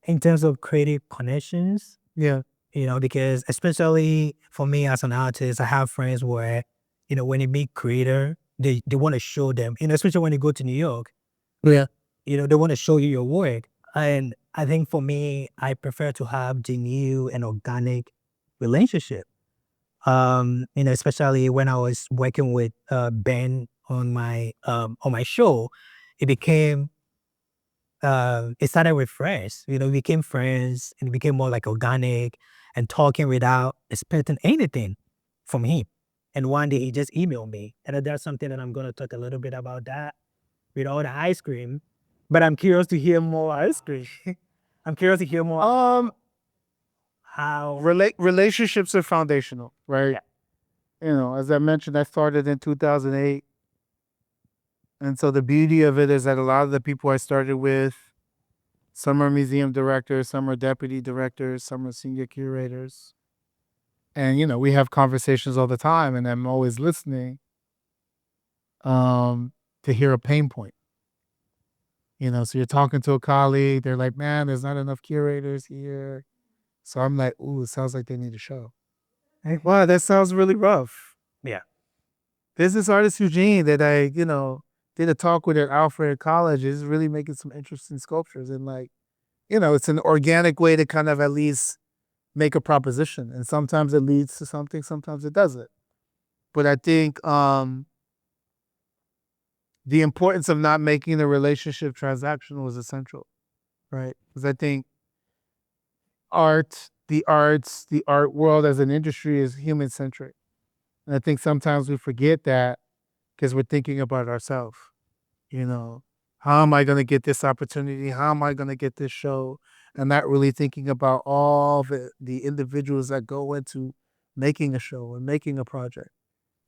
In terms of creative connections.
Yeah.
Because especially for me as an artist, I have friends where, when they meet creator, they want to show them, especially when they go to New York.
Yeah.
They want to show you your work. And I think for me, I prefer to have genuine and organic relationship. Especially when I was working with Ben on my show, it became it started with friends. We became friends and it became more like organic and talking without expecting anything from him. And one day he just emailed me, and that's something that I'm gonna talk a little bit about that with all the ice cream. But I'm curious to hear more ice cream. I'm curious to hear more. How
relationships are foundational, right?
Yeah.
As I mentioned, I started in 2008. And so the beauty of it is that a lot of the people I started with, some are museum directors, some are deputy directors, some are senior curators. And, we have conversations all the time, and I'm always listening to hear a pain point. So you're talking to a colleague, they're like, man, there's not enough curators here. So I'm like, ooh, it sounds like they need a show. Hey, wow, that sounds really rough.
Yeah.
There's this artist, Eugene, that I, did a talk with at Alfred College. Is really making some interesting sculptures. And like, it's an organic way to kind of at least make a proposition. And sometimes it leads to something, sometimes it doesn't. But I think the importance of not making the relationship transactional is essential, right? Because I think the art world as an industry is human-centric. And I think sometimes we forget that because we're thinking about ourselves. How am I going to get this opportunity? How am I going to get this show? And not really thinking about all the individuals that go into making a show and making a project.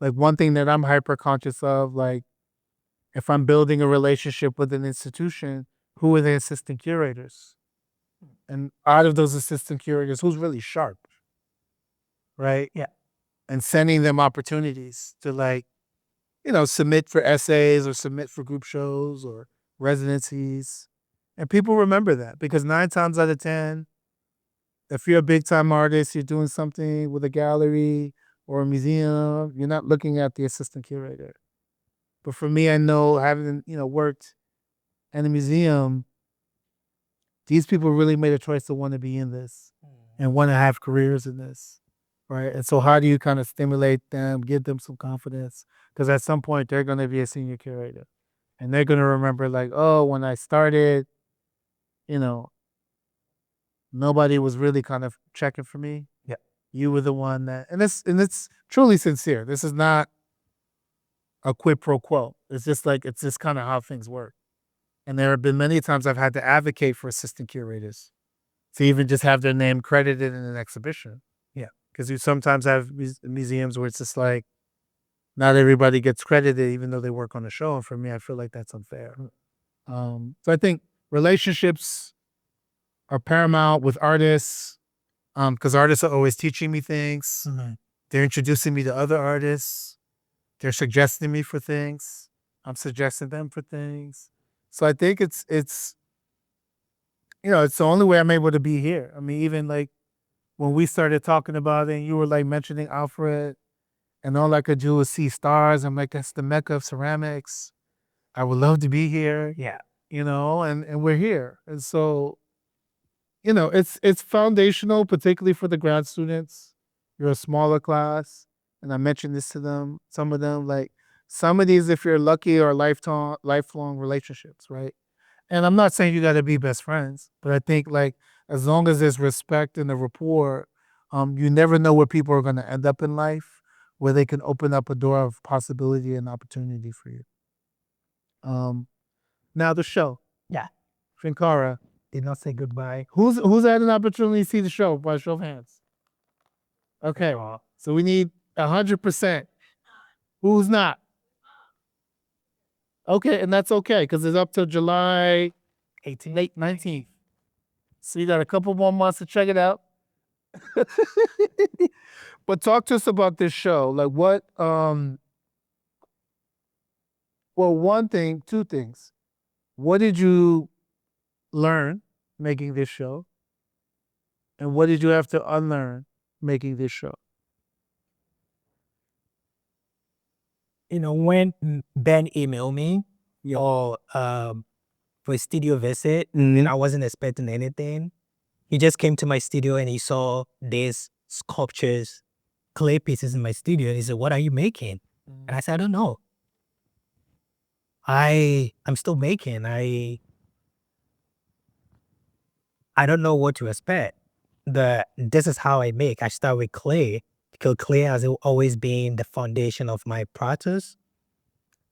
Like one thing that I'm hyper conscious of, like if I'm building a relationship with an institution, who are the assistant curators? And out of those assistant curators, who's really sharp? Right?
Yeah.
And sending them opportunities to like, submit for essays or submit for group shows or residencies. And people remember that because 9 times out of 10, if you're a big time artist, you're doing something with a gallery or a museum, you're not looking at the assistant curator. But for me, I know having, worked in a museum, these people really made a choice to want to be in this and want to have careers in this, right? And so how do you kind of stimulate them, give them some confidence? Because at some point they're going to be a senior curator and they're going to remember like, oh, when I started, you know, nobody was really kind of checking for me.
Yeah.
You were the one that, and it's truly sincere. This is not a quid pro quo. It's just kind of how things work. And there have been many times I've had to advocate for assistant curators to even just have their name credited in an exhibition.
Yeah.
Because you sometimes have museums where it's just like, not everybody gets credited even though they work on the show. And for me, I feel like that's unfair. So I think relationships are paramount with artists, because artists are always teaching me things.
Mm-hmm.
They're introducing me to other artists. They're suggesting me for things. I'm suggesting them for things. So I think it's it's the only way I'm able to be here. I mean, even like when we started talking about it and you were like mentioning Alfred and all I could do was see stars. I'm like, that's the Mecca of ceramics. I would love to be here.
Yeah.
And we're here. And so, it's foundational, particularly for the grad students. You're a smaller class. And I mentioned this to them, some of them, like some of these, if you're lucky, are lifelong relationships, right? And I'm not saying you got to be best friends, but I think like as long as there's respect and a rapport, you never know where people are going to end up in life, where they can open up a door of possibility and opportunity for you. Now the show.
Yeah.
Finkara,
Did not say goodbye.
who's had an opportunity to see the show by show of hands? Okay, so we need 100%. Who's not? Okay, and that's okay because it's up till July
18th.
19th. So you got a couple more months to check it out. But talk to us about this show. Like what, two things. What did you learn making this show? And what did you have to unlearn making this show?
When Ben emailed me for a studio visit, and I wasn't expecting anything. He just came to my studio and he saw these sculptures, clay pieces in my studio. And he said, "What are you making?" And I said, "I don't know. I'm still making. I don't know what to expect. This is how I make. I start with clay because clay has always been the foundation of my practice.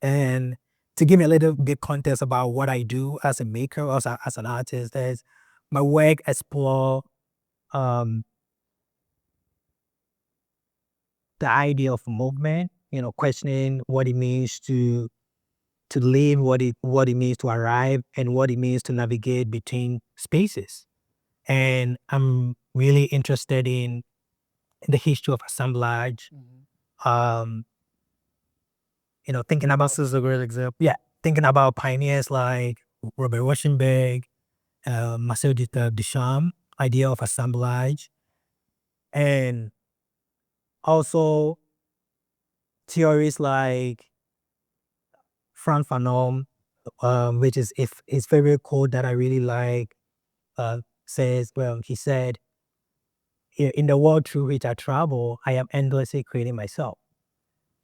And to give me a little bit context about what I do as a maker, or as an artist, is my work explore the idea of movement. Questioning what it means to live, what it means to arrive, and what it means to navigate between spaces. And I'm really interested in the history of assemblage. Thinking about
This is a great example.
thinking about pioneers like Robert Rauschenberg, Marcel Duchamp, idea of assemblage, and also theories like Frank Fanon, which is if his favorite quote that I really like, he said, "In the world through which I travel, I am endlessly creating myself."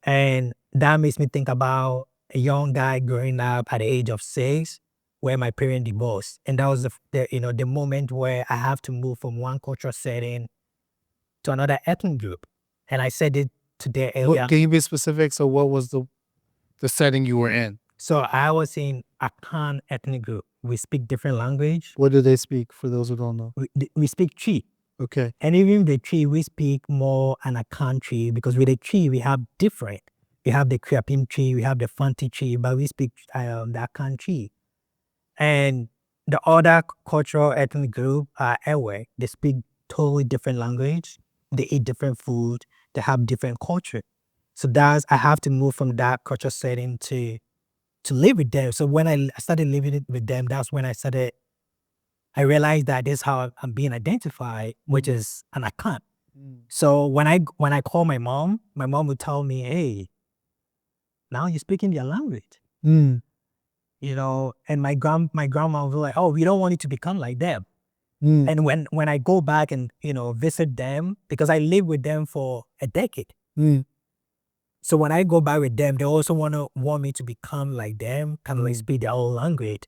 And that makes me think about a young guy growing up at the age of 6, where my parents divorced, and that was the moment where I have to move from one cultural setting to another ethnic group. And I said it today earlier.
Can you be specific? So what was the setting you were in?
So I was in Akan ethnic group. We speak different language.
What do they speak for those who don't know?
We speak Chi.
Okay.
And even the Chi, we speak more an Akan Chi, because with the Chi, we have different. We have the Kriapim Chi, we have the Fanti Chi, but we speak the Akan Chi. And the other cultural ethnic group are Ewe. They speak totally different language. They eat different food. They have different culture. So I have to move from that culture setting to live with them. So when I started living with them, that's when I realized that this is how I'm being identified, which is an Akan. So when I call my mom would tell me, "Hey, now you're speaking their language. and my grandma was like, oh, we don't want you to become like them. And when I go back and, visit them, because I lived with them for a decade. So when I go back with them, they also want me to become like them, kind of like speak their own language.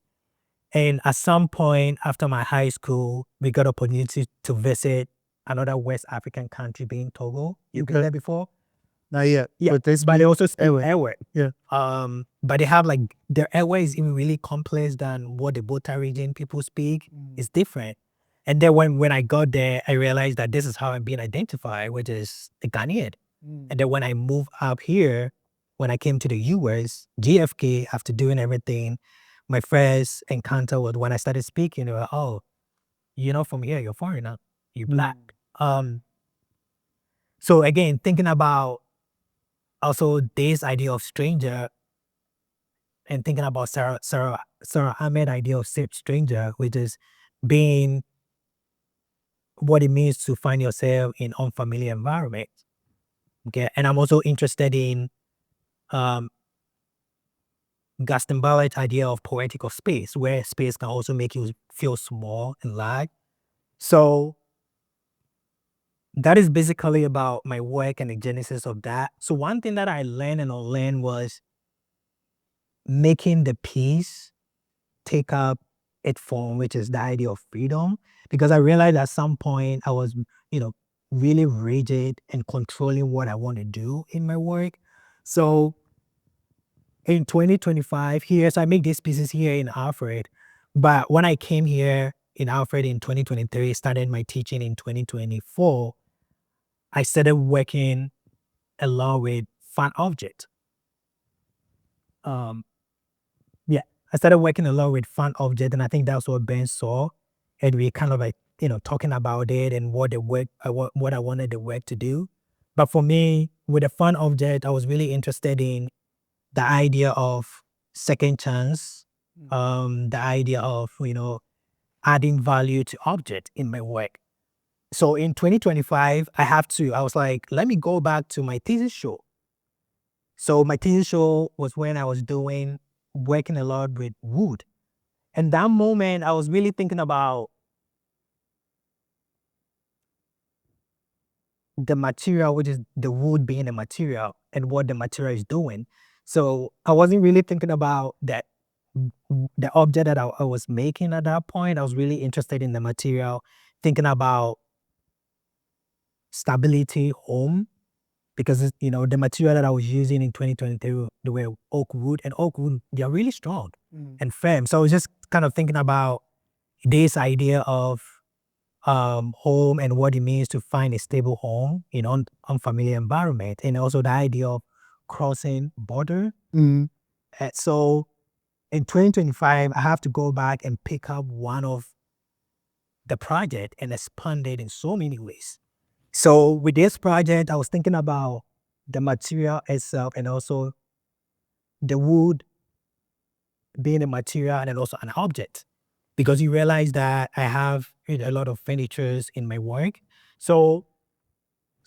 And at some point after my high school, we got opportunity to visit another West African country being Togo. You've been there before?
Not yet.
Yeah,
But
they also speak Ewe.
Yeah.
But they have their Ewe is even really complex than what the Bota region people speak. It's different. And then when I got there, I realized that this is how I'm being identified, which is a Ghanaian. And then when I moved up here, when I came to the US, GFK, after doing everything, my first encounter was when I started speaking, they were, oh, you're not from here, you're foreigner, you're black. So again, thinking about also this idea of stranger and thinking about Sarah Ahmed idea of stranger, which is being what it means to find yourself in unfamiliar environment. Okay. And I'm also interested in Gaston Ballet's idea of poetical space, where space can also make you feel small and large. So that is basically about my work and the genesis of that. So one thing that I learned and unlearned was making the piece take up its form, which is the idea of freedom. Because I realized at some point I was, really rigid and controlling what I want to do in my work. So in 2025 here, so I make these pieces here in Alfred. But when I came here in Alfred in 2023, started my teaching in 2024, I started working a lot with fan object. I started working a lot with fan object, and I think that's what Ben saw. And we kind of talking about it and what I wanted the work to do. But for me, with the fan object, I was really interested in the idea of second chance, the idea of, adding value to object in my work. So in 2025, I was like, let me go back to my thesis show. So my thesis show was when I was working a lot with wood. And that moment, I was really thinking about the material, which is the wood being a material and what the material is doing. So I wasn't really thinking about that, the object that I was making at that point. I was really interested in the material, thinking about stability, home, because the material that I was using in 2022, they were oak wood, and oak wood, they're really strong and firm. So I was just kind of thinking about this idea of home and what it means to find a stable home in unfamiliar environment, and also the idea of crossing border. So in 2025, I have to go back and pick up one of the project and expand it in so many ways. So with this project, I was thinking about the material itself and also the wood being a material and also an object, because you realize that I have a lot of furnitures in my work. So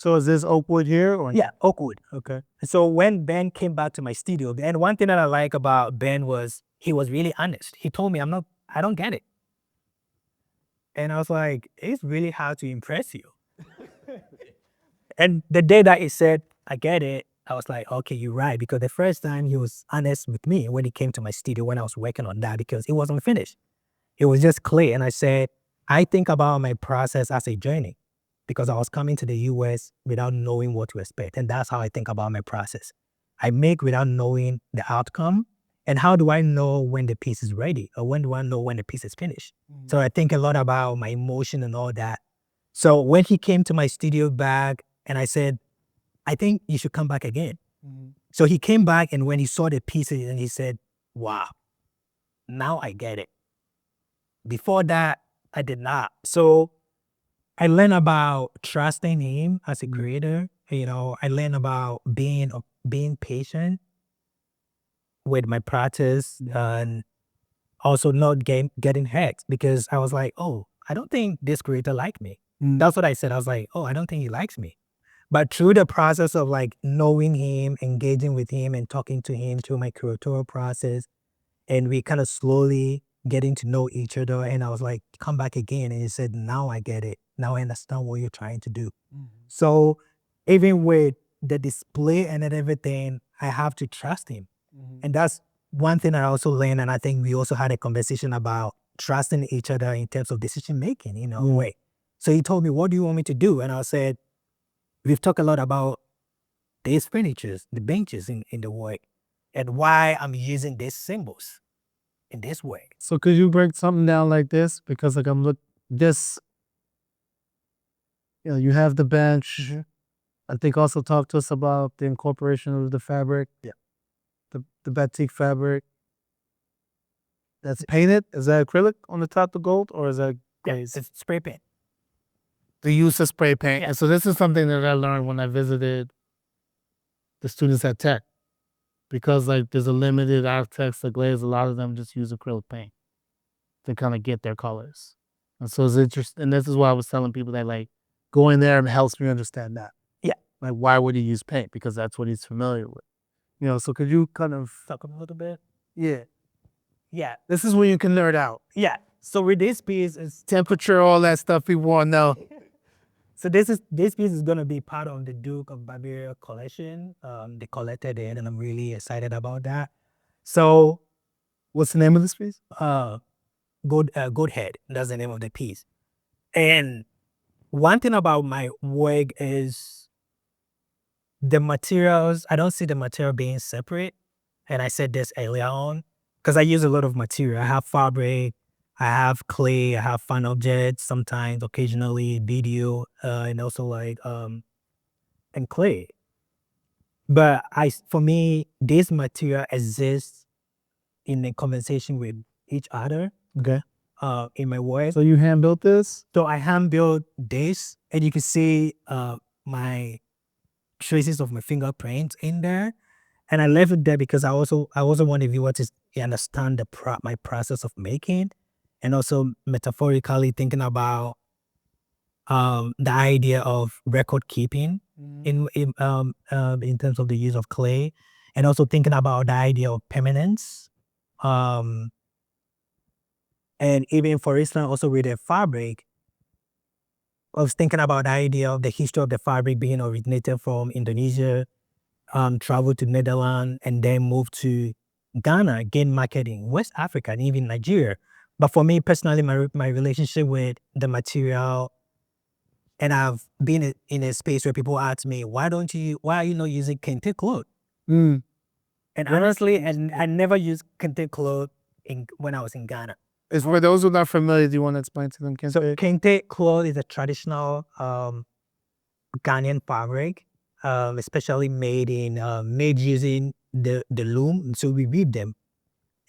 is this oak wood here? Or?
Yeah, oak wood.
Okay.
So when Ben came back to my studio, and one thing that I like about Ben was he was really honest. He told me, I don't get it. And I was like, it's really hard to impress you. And the day that he said, I get it, I was like, okay, you're right. Because the first time he was honest with me when he came to my studio when I was working on that, because it wasn't finished. It was just clear. And I said, I think about my process as a journey, because I was coming to the US without knowing what to expect. And that's how I think about my process. I make without knowing the outcome. And how do I know when the piece is ready? Or when do I know when the piece is finished? So I think a lot about my emotion and all that. So when he came to my studio back and I said, I think you should come back again. So he came back, and when he saw the pieces and he said, wow, now I get it. Before that, I did not. So I learned about trusting him as a creator. I learned about being patient with my practice and also not getting hacked, because I was like, oh, I don't think this creator liked me. That's what I said. I was like, oh, I don't think he likes me. But through the process of knowing him, engaging with him and talking to him through my curatorial process, and we kind of slowly getting to know each other. And I was like, come back again. And he said, now I get it. Now I understand what you're trying to do. So even with the display and everything, I have to trust him. And that's one thing I also learned. And I think we also had a conversation about trusting each other in terms of decision making, in a way. So he told me, what do you want me to do? And I said, we've talked a lot about these furnitures, the benches in the work, and why I'm using these symbols in this way.
So could you break something down like this? Because like this, you have the bench. I think also talk to us about the incorporation of the fabric.
Yeah.
The batik fabric. That's painted. Is that acrylic on the top of gold, or is that glaze?
It's spray paint.
The use of spray paint. And so this is something that I learned when I visited the students at Tech. Because like there's a limited architects that glaze, a lot of them just use acrylic paint to kind of get their colors. And so it's interesting. And this is why I was telling people that like going there helps me understand that.
Yeah.
Like why would he use paint? Because that's what he's familiar with. So could you kind of
Talk a little bit?
Yeah.
Yeah.
This is where you can nerd out.
Yeah. So with this piece, it's
Temperature, all that stuff people want to know.
so this piece is gonna be part of the Duke of Bavaria collection. They collected it, and I'm really excited about that. So,
What's the name of this piece?
Goat Head. That's the name of the piece. And one thing about my work is the materials. I don't see the material being separate. And I said this earlier on because I use a lot of material. I have fabric, I have clay, I have fine objects, sometimes, occasionally, video, and also like and clay. But for me, this material exists in a conversation with each other.
Okay.
In my work.
So you hand built this?
So I hand built this, and you can see my traces of my fingerprints in there. And I left it there because I also want the viewer to understand my process of making, and also metaphorically thinking about the idea of record keeping in terms of the use of clay, and also thinking about the idea of permanence. And even, for instance, also with the fabric, I was thinking about the idea of the history of the fabric being originated from Indonesia, traveled to Netherlands, and then moved to Ghana, gained market in West Africa and even Nigeria. But for me personally, my relationship with the material, and I've been in a space where people ask me, why are you not using kente cloth? And honestly, I never used kente cloth when I was in Ghana.
Is for those who are not familiar, do you want to explain to them, Kente?
So kente cloth is a traditional Ghanaian fabric, especially made using the loom. So we weave them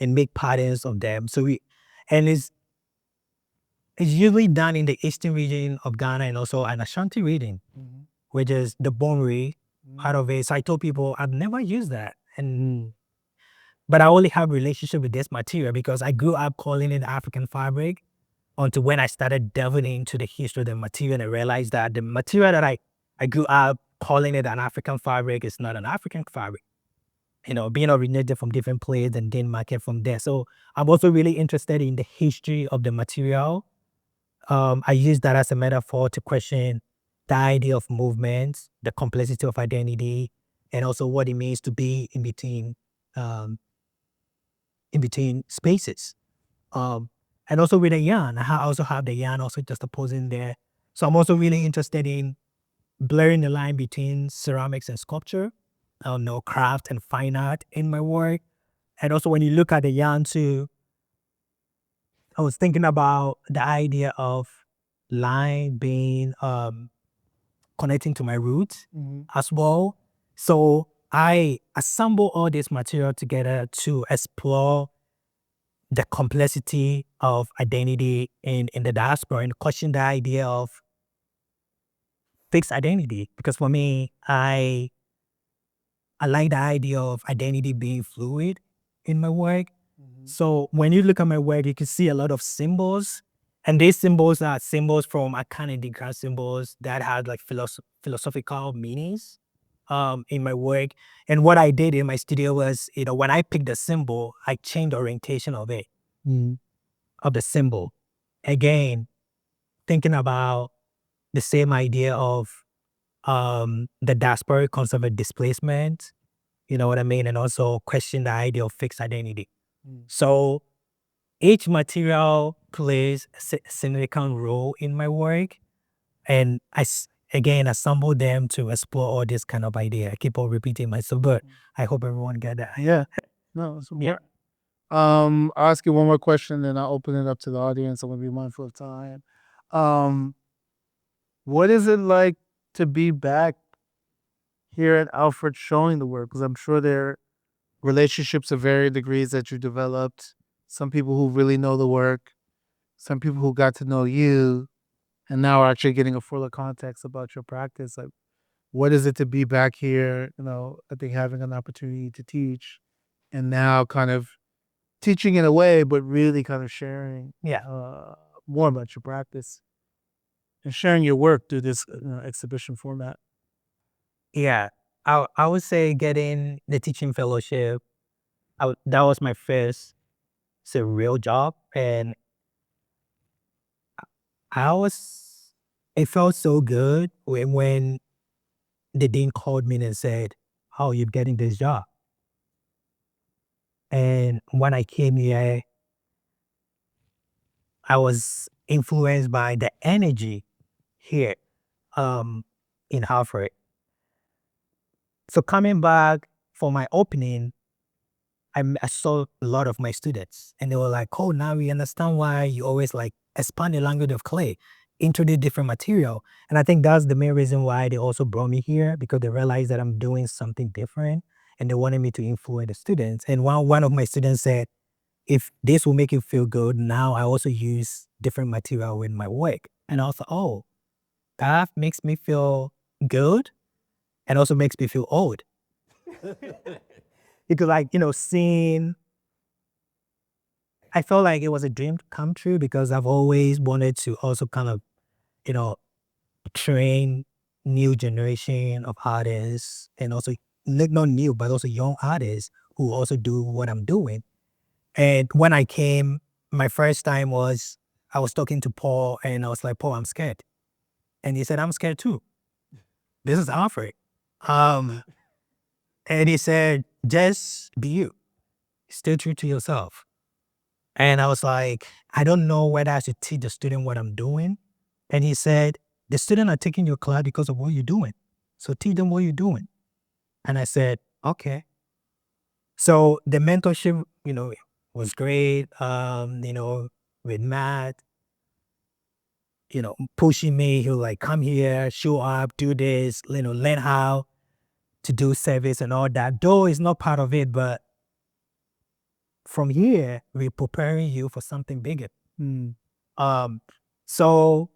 and make patterns of them. It's usually done in the eastern region of Ghana and also an Ashanti region, which is the Bonri part of it. So I told people I've never used that, but I only have a relationship with this material because I grew up calling it African fabric until when I started delving into the history of the material, and I realized that the material that I grew up calling it an African fabric is not an African fabric. Being originated from different places and then market from there. So I'm also really interested in the history of the material. I use that as a metaphor to question the idea of movement, the complexity of identity, and also what it means to be in between spaces. And also with the yarn, I also have the yarn also just opposing there. So I'm also really interested in blurring the line between ceramics and sculpture, craft and fine art in my work. And also when you look at the yarn too, I was thinking about the idea of line being connecting to my roots as well. So I assemble all this material together to explore the complexity of identity in the diaspora and question the idea of fixed identity. Because for me, I like the idea of identity being fluid in my work. So when you look at my work, you can see a lot of symbols. And these symbols are symbols from Akane Dikra symbols that have like philosophical meanings. in my work. And what I did in my studio was, when I picked the symbol, I changed the orientation of it, of the symbol. Again, thinking about the same idea of the diasporic concept of displacement, you know what I mean? And also question the idea of fixed identity. So each material plays a significant role in my work. And again, assemble them to explore all this kind of idea. I keep on repeating myself, but I hope everyone get that.
Yeah. No, it's
Yeah.
I'll ask you one more question, then I'll open it up to the audience. I'm gonna be mindful of time. What is it like to be back here at Alfred showing the work? Because I'm sure there are relationships of varying degrees that you developed. Some people who really know the work, some people who got to know you, and now are actually getting a fuller context about your practice. Like, what is it to be back here? I think having an opportunity to teach, and now kind of teaching in a way, but really kind of sharing
Yeah.
more about your practice and sharing your work through this exhibition format.
Yeah. I would say getting the teaching fellowship, that was my first real job. And it felt so good when the dean called me and said, "Oh, you're getting this job." And when I came here, I was influenced by the energy here in Harvard. So coming back for my opening, I saw a lot of my students and they were like, "Oh, now we understand why you always like expand the language of clay, introduce different material." And I think that's the main reason why they also brought me here, because they realized that I'm doing something different and they wanted me to influence the students. And one of my students said, "If this will make you feel good, now I also use different material in my work." And I was like, "Oh, that makes me feel good and also makes me feel old." Because seeing, I felt like it was a dream come true because I've always wanted to also kind of, you know, train new generation of artists and also not new, but also young artists who also do what I'm doing. And when I came, my first time was, I was talking to Paul and I was like, "Paul, I'm scared." And he said, "I'm scared too. This is Alfred." And he said, "Just be you. Stay true to yourself." And I was like, "I don't know whether I should teach the student what I'm doing." And he said, "The student are taking your class because of what you're doing. So teach them what you're doing." And I said, "Okay." So the mentorship, was great. With Matt, pushing me, he was like, "Come here, show up, do this, learn how to do service and all that." Though it's not part of it, but from here, we're preparing you for something bigger. Um, so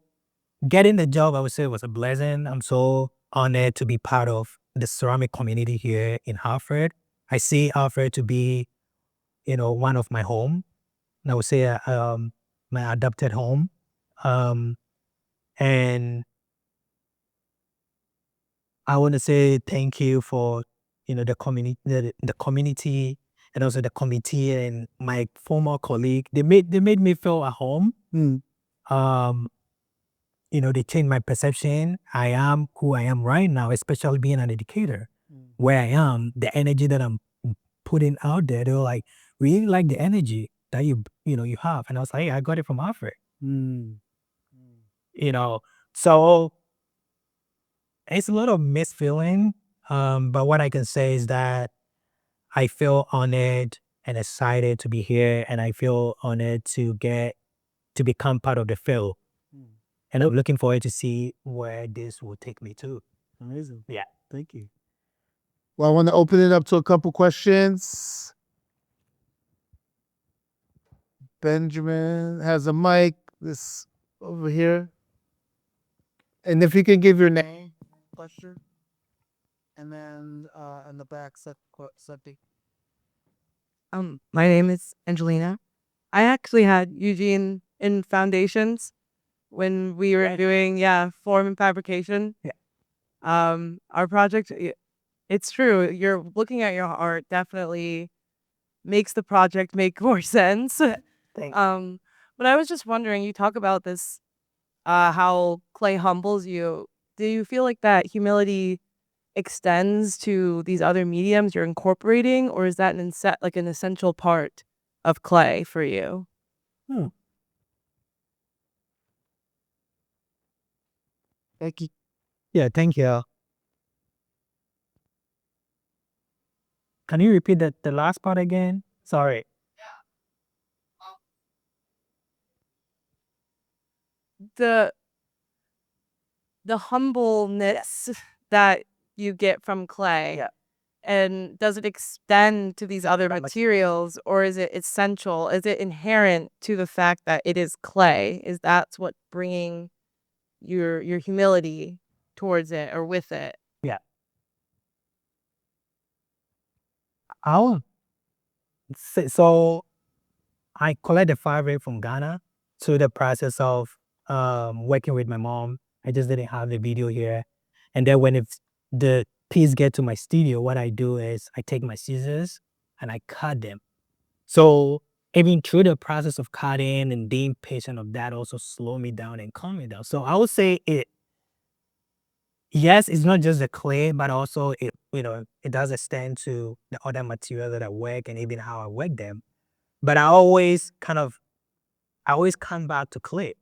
getting the job, I would say, was a blessing. I'm so honored to be part of the ceramic community here in Hartford. I see Hartford to be, one of my home. And I would say, my adopted home. And I want to say thank you for, the community and also the committee and my former colleague. They made me feel at home. Um, they changed my perception. I am who I am right now, especially being an educator. Where I am, the energy that I'm putting out there, they were like, "We really like the energy that you have." And I was like, "Hey, I got it from Alfred." So it's a little mixed feeling. But what I can say is that I feel honored and excited to be here, and I feel honored to become part of the field. And I'm looking forward to see where this will take me to.
Amazing.
Yeah.
Thank you. Well, I want to open it up to a couple questions. Benjamin has a mic. This over here. And if you can give your name, question, and then in the back, Sati.
My name is Angelina. I actually had Eugene in foundations when we were doing, form and fabrication.
Yeah.
Our project, It's true. You're looking at your art definitely makes the project make more sense.
Thank
But I was just wondering, you talk about this, how clay humbles you. Do you feel like that humility extends to these other mediums you're incorporating, or is that an essential part of clay for you?
Hmm. Thank you. Yeah, thank you. Can you repeat the last part again? Sorry.
The the humbleness that you get from clay.
Yeah.
And does it extend to these other materials, or is it essential? Is it inherent to the fact that it is clay? Is that's what bringing your humility towards it or with it?
Yeah. I'll say, so I collect the fabric from Ghana through the process of working with my mom. I just didn't have the video here. And then when the piece get to my studio, what I do is I take my scissors and I cut them. So even through the process of cutting and being patient of that also slow me down and calm me down. So I would say yes, it's not just the clay, but also it does extend to the other material that I work and even how I work them. But I always come back to clay.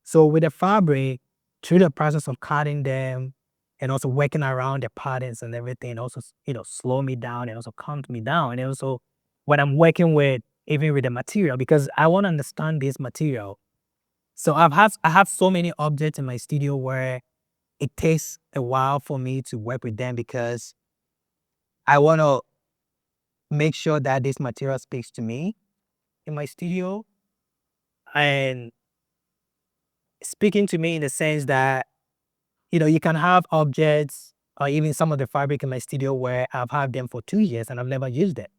So with the fabric, through the process of cutting them and also working around the patterns and everything, also slow me down and also calm me down. And also when I'm working with even with the material, because I want to understand this material. So I have so many objects in my studio where it takes a while for me to work with them because I want to make sure that this material speaks to me in my studio and speaking to me in the sense that you can have objects or even some of the fabric in my studio where I've had them for 2 years and I've never used it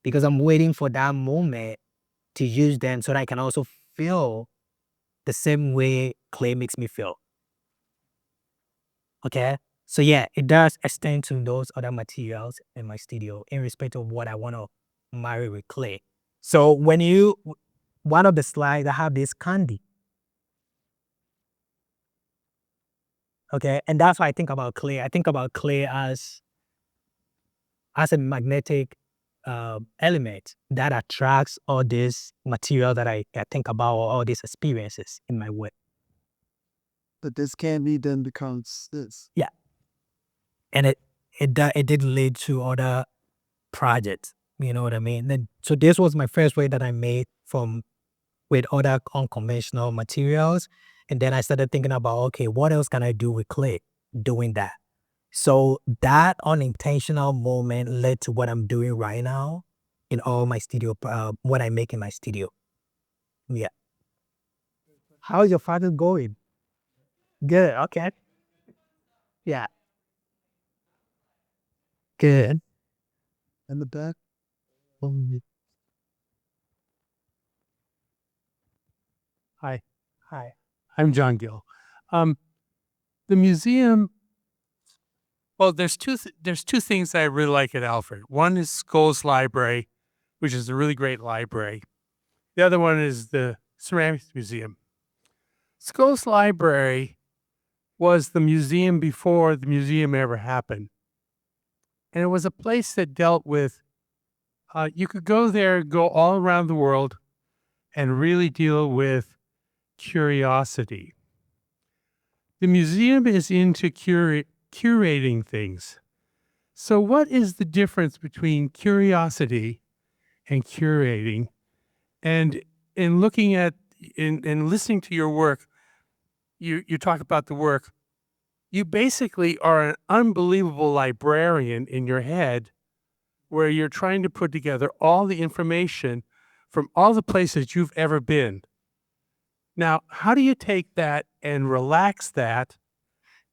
because I'm waiting for that moment to use them so that I can also feel the same way clay makes me feel. Okay. So yeah, it does extend to those other materials in my studio in respect of what I want to marry with clay. So one of the slides, I have this candy. Okay. And that's why I think about clay. I think about clay as a magnetic element that attracts all this material that I think about or all these experiences in my work.
But this candy then becomes this.
Yeah. And it did lead to other projects. You know what I mean? So this was my first way that I made from with other unconventional materials. And then I started thinking about, okay, what else can I do with clay doing that? So that unintentional moment led to what I'm doing right now in all my studio, what I make in my studio. Yeah. How's your father going? Good. Okay. Yeah. Good.
In the back.
Hi,
Hi.
I'm John Gill. The museum. Well, there's two things I really like at Alfred. One is Scholl's Library, which is a really great library. The other one is the Ceramics Museum. Scholl's Library was the museum before the museum ever happened, and it was a place that dealt with. You could go there, go all around the world, and really deal with curiosity. The museum is into curating things. So what is the difference between curiosity and curating? And in looking at, in listening to your work, you talk about the work, you basically are an unbelievable librarian in your head where you're trying to put together all the information from all the places you've ever been. Now, how do you take that and relax that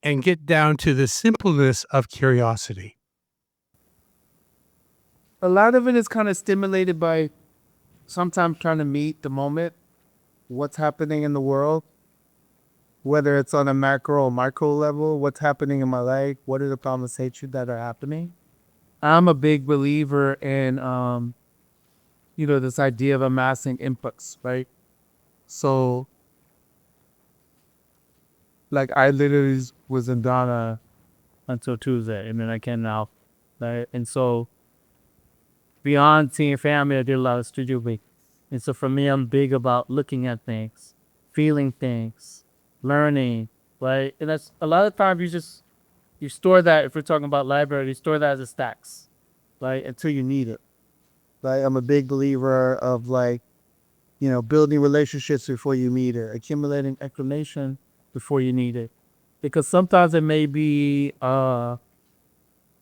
and get down to the simpleness of curiosity?
A lot of it is kind of stimulated by sometimes trying to meet the moment, what's happening in the world, whether it's on a macro or micro level, what's happening in my life, what are the conversations that are happening. I'm a big believer in, this idea of amassing inputs, right? So, like, I literally was in Ghana until Tuesday, and then I came out, right? And so, beyond seeing family, I did a lot of studio week. And so, for me, I'm big about looking at things, feeling things, learning, right? And that's a lot of times you store that. If we're talking about library, you store that as a stacks, right? Until you need it. Like, I'm a big believer of building relationships before you meet it, accumulating information before you need it. Because sometimes it may be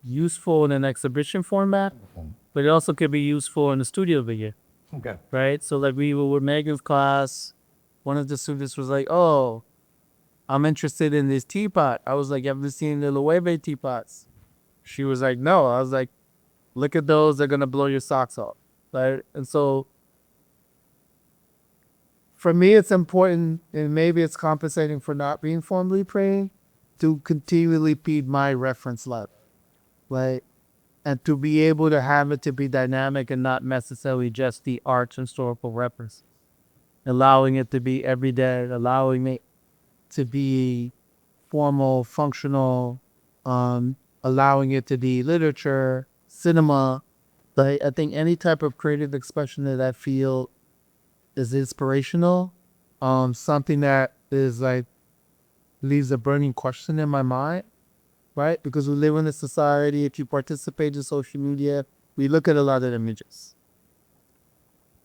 useful in an exhibition format, but it also could be useful in the studio video.
Okay.
Right? So like we were with Megan's class, one of the students was like, "Oh, I'm interested in this teapot." I was like, "Have you seen the Loewe teapots?" She was like, "No." I was like, "Look at those, they're gonna blow your socks off." Right? And so for me, it's important, and maybe it's compensating for not being formally trained, to continually feed my reference level, right? And to be able to have it to be dynamic and not necessarily just the arts historical reference. Allowing it to be everyday, allowing it to be formal, functional, allowing it to be literature, cinema. Like, I think any type of creative expression that I feel is inspirational, something that is like leaves a burning question in my mind, right? Because we live in a society, if you participate in social media, we look at a lot of images.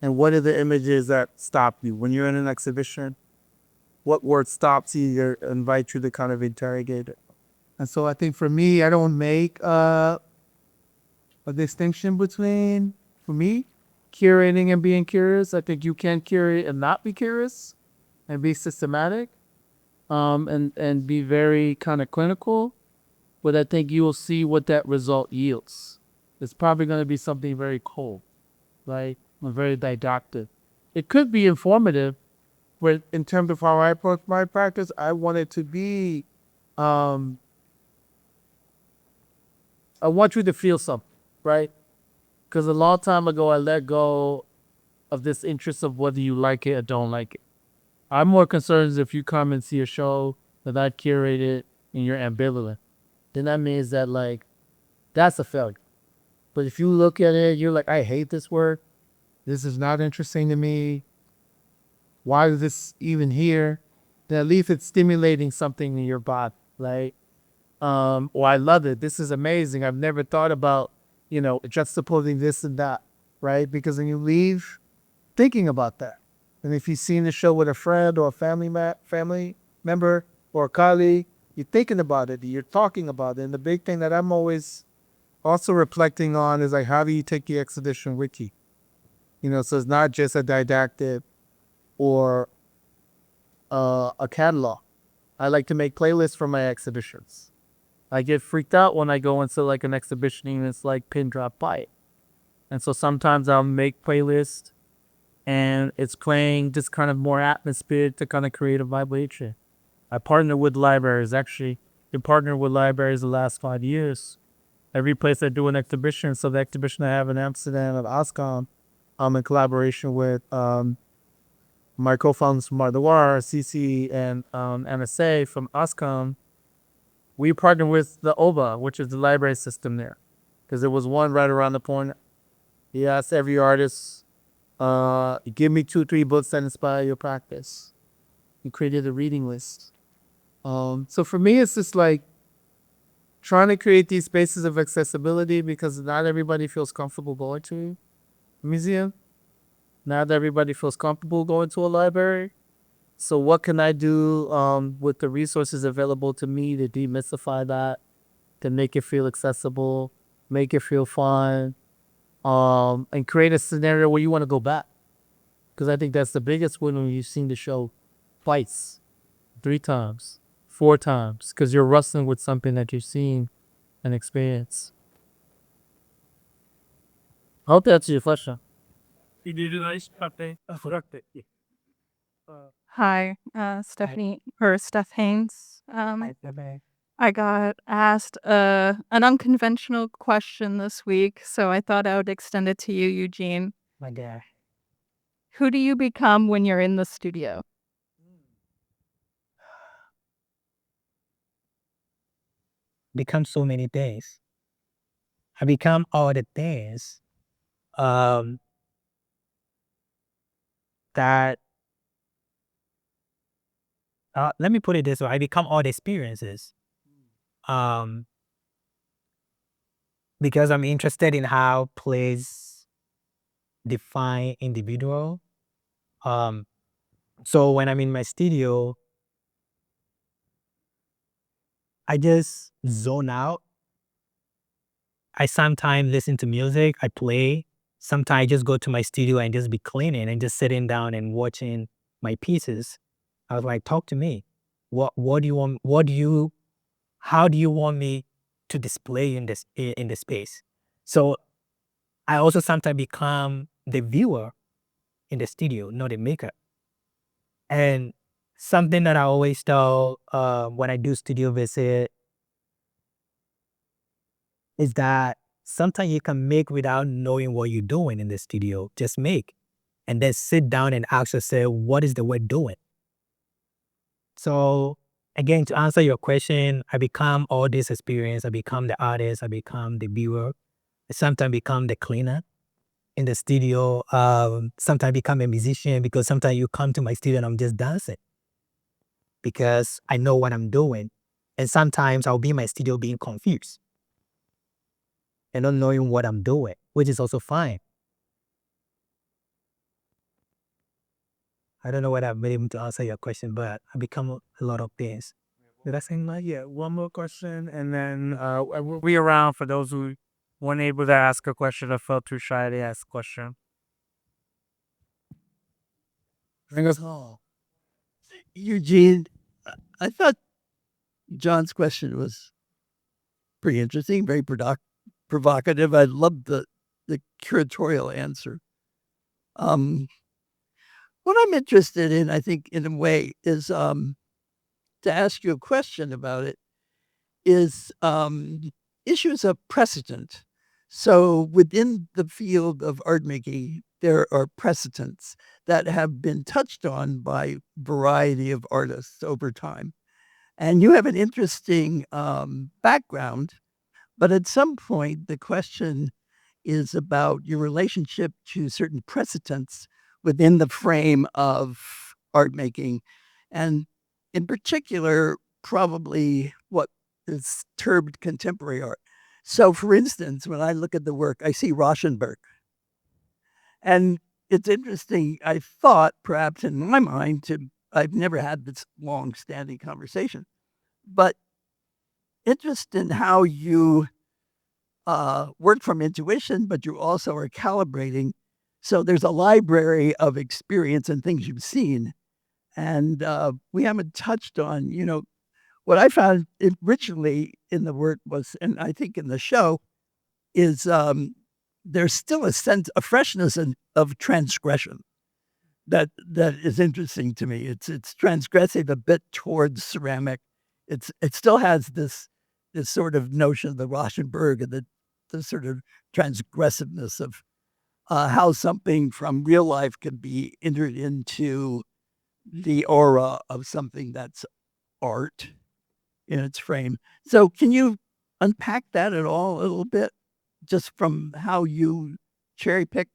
And what are the images that stop you? When you're in an exhibition, what word stops you or invite you to kind of interrogate it? And so I think for me, I don't make a distinction between, for me, curating and being curious. I think you can curate and not be curious and be systematic, and be very kind of clinical. But I think you will see what that result yields. It's probably going to be something very cold, right? Or very didactic. It could be informative, but in terms of how I approach my practice, I want it to be, I want you to feel something, right? Because a long time ago, I let go of this interest of whether you like it or don't like it. I'm more concerned if you come and see a show that I curated and you're ambivalent, then that means that, like, that's a failure. But if you look at it, you're like, I hate this work. This is not interesting to me. Why is this even here? Then at least it's stimulating something in your body, right? Or I love it. This is amazing. I've never thought about, juxtaposing this and that, right? Because then you leave thinking about that. And if you've seen the show with a friend or a family member or a colleague, you're thinking about it, you're talking about it. And the big thing that I'm always also reflecting on is like, how do you take the exhibition with you? So it's not just a didactic or a catalog. I like to make playlists for my exhibitions. I get freaked out when I go into like an exhibition and it's like pin drop by it. And so sometimes I'll make playlists and it's playing this kind of more atmosphere to kind of create a vibration. I partner with libraries. Actually, been partnered with libraries the last 5 years. Every place I do an exhibition, so the exhibition I have in Amsterdam at OSCOM, I'm in collaboration with my co-founders from Mardoir, CC, and NSA from OSCOM. We partnered with the OBA, which is the library system there, because there was one right around the corner. He asked every artist, give me 2-3 books that inspire your practice. He created a reading list. So for me, it's just like trying to create these spaces of accessibility, because not everybody feels comfortable going to a museum. Not everybody feels comfortable going to a library. So what can I do with the resources available to me to demystify that, to make it feel accessible, make it feel fun, and create a scenario where you want to go back. Because I think that's the biggest one when you've seen the show twice, 3 times, 4 times, because you're wrestling with something that you've seen and experienced. I hope that answers your question.
Hi, Stephanie or Steph Haynes. I got asked an unconventional question this week, so I thought I would extend it to you, Eugene.
My dad.
Who do you become when you're in the studio?
Become so many things. I become all the things um, that, let me put it this way, I become all the experiences. Because I'm interested in how plays define individual. So when I'm in my studio, I just zone out. I sometimes listen to music, I play. Sometimes I just go to my studio and just be cleaning and just sitting down and watching my pieces. I was like, talk to me. What do you want? How do you want me to display in the space? So I also sometimes become the viewer in the studio, not the maker. And something that I always tell when I do studio visit is that sometimes you can make without knowing what you're doing in the studio. Just make. And then sit down and ask yourself, what is the work doing? So again, to answer your question, I become all this experience. I become the artist. I become the viewer. I sometimes become the cleaner in the studio. Sometimes become a musician because sometimes you come to my studio and I'm just dancing because I know what I'm doing. And sometimes I'll be in my studio being confused and not knowing what I'm doing, which is also fine. I don't know whether I've been able to answer your question, but I become a lot of things. Did I say that?
Yeah, one more question, and then we'll be around for those who weren't able to ask a question or felt too shy to ask a question. Bring us home.
Eugene, I thought John's question was pretty interesting, very provocative. I loved the curatorial answer. What I'm interested in, I think, in a way, is to ask you a question about it, is issues of precedent. So within the field of art making, there are precedents that have been touched on by a variety of artists over time. And you have an interesting background, but at some point, the question is about your relationship to certain precedents within the frame of art making. And in particular, probably what is termed contemporary art. So, for instance, when I look at the work, I see Rauschenberg. And it's interesting, I thought, perhaps in my mind, I've never had this long standing conversation, but interest in how you work from intuition, but you also are calibrating. So there's a library of experience and things you've seen. And we haven't touched on, what I found originally in the work was, and I think in the show, is there's still a sense, a freshness of transgression that is interesting to me. It's transgressive a bit towards ceramic. It still has this sort of notion of the Rauschenberg and the sort of transgressiveness of how something from real life can be entered into the aura of something that's art in its frame. So can you unpack that at all a little bit, just from how you cherry pick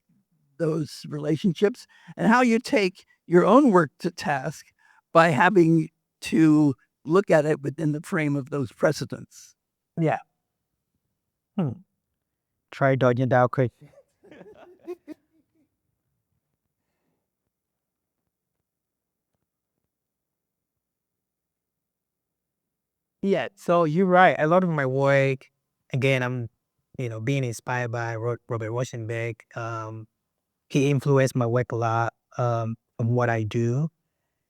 those relationships and how you take your own work to task by having to look at it within the frame of those precedents?
Yeah. Try dodging that quick. Yeah, so you're right. A lot of my work, again, I'm, being inspired by Robert Rauschenberg. He influenced my work a lot of what I do.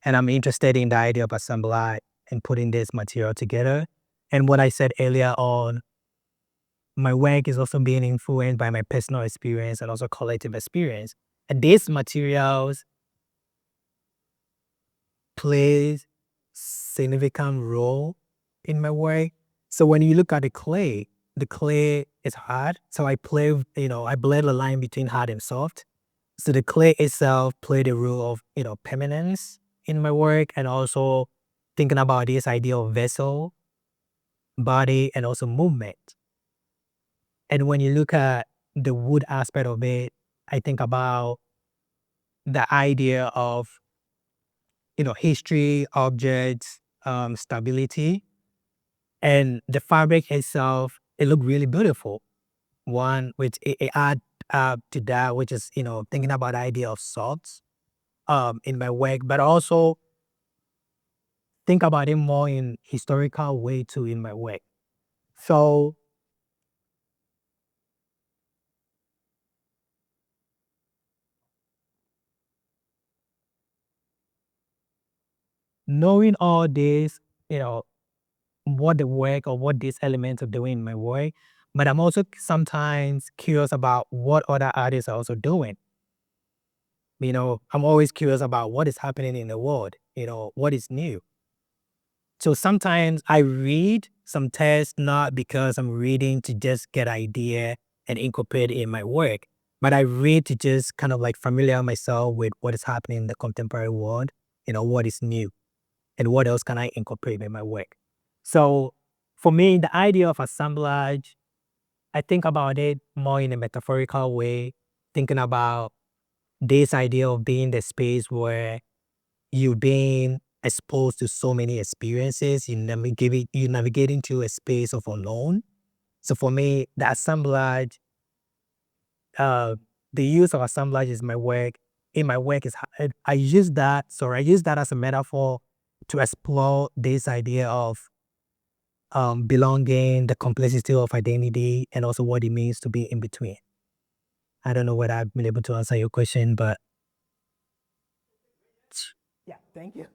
And I'm interested in the idea of assemblage and putting this material together. And what I said earlier on, my work is also being influenced by my personal experience and also collective experience. And these materials plays significant role in my work. So when you look at the clay is hard. So I blur the line between hard and soft. So the clay itself played a role of, permanence in my work, and also thinking about this idea of vessel, body, and also movement. And when you look at the wood aspect of it, I think about the idea of, history, objects, stability, and the fabric itself. It looked really beautiful. One, which it add to that, which is, thinking about the idea of salts in my work, but also think about it more in historical way too in my work. So knowing all this, what the work or what these elements are doing in my work, but I'm also sometimes curious about what other artists are also doing. I'm always curious about what is happening in the world, what is new. So sometimes I read some tests not because I'm reading to just get idea and incorporate it in my work, but I read to just kind of like familiar myself with what is happening in the contemporary world, what is new and what else can I incorporate in my work. So for me, the idea of assemblage, I think about it more in a metaphorical way, thinking about this idea of being the space where you've been exposed to so many experiences, you navigate into a space of unknown. So for me, the assemblage, uh, the use of assemblage is my work. In my work I use that. So I use that as a metaphor to explore this idea of belonging, the complexity of identity, and also what it means to be in between. I don't know whether I've been able to answer your question, but yeah, thank you.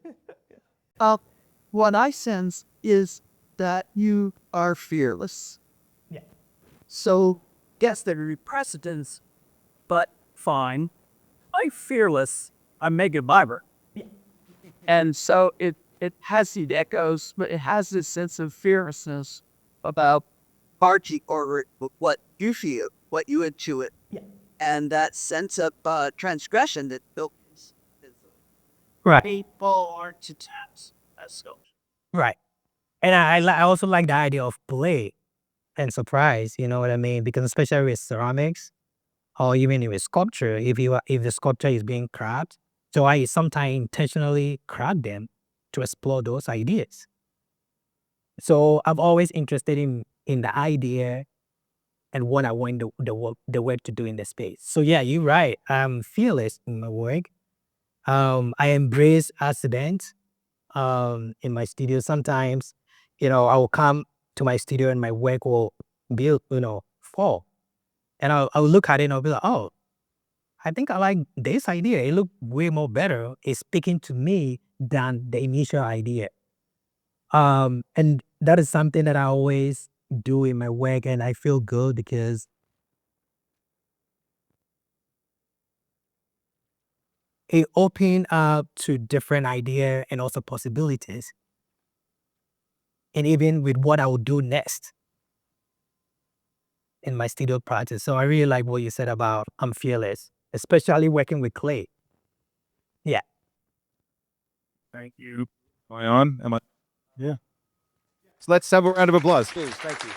What I sense is that you are fearless.
Yeah.
So, yes, there are precedents, but fine. I'm fearless. I'm Megan Biber.
And so it has these echoes, but it has this sense of fearlessness about marching forward with what you feel, what you intuit, and that sense of transgression that built
Right.
People are to taps. Let's go.
Right. And I also like the idea of play and surprise, you know what I mean? Because especially with ceramics or even with sculpture, if the sculpture is being cracked, so I sometimes intentionally crack them to explore those ideas. So I'm always interested in the idea and what I want the work to do in the space. So yeah, you're right. I'm fearless in my work. I embrace accidents in my studio. Sometimes, I will come to my studio and my work will be, fall. And I'll look at it and I'll be like, oh, I think I like this idea. It looked way more better. It's speaking to me than the initial idea. And that is something that I always do in my work, and I feel good because it opened up to different idea and also possibilities. And even with what I will do next in my studio practice. So I really like what you said about I'm fearless, especially working with clay. Yeah.
Thank you. Am I on? Am I? Yeah. So let's have a round of applause, please. Thank you.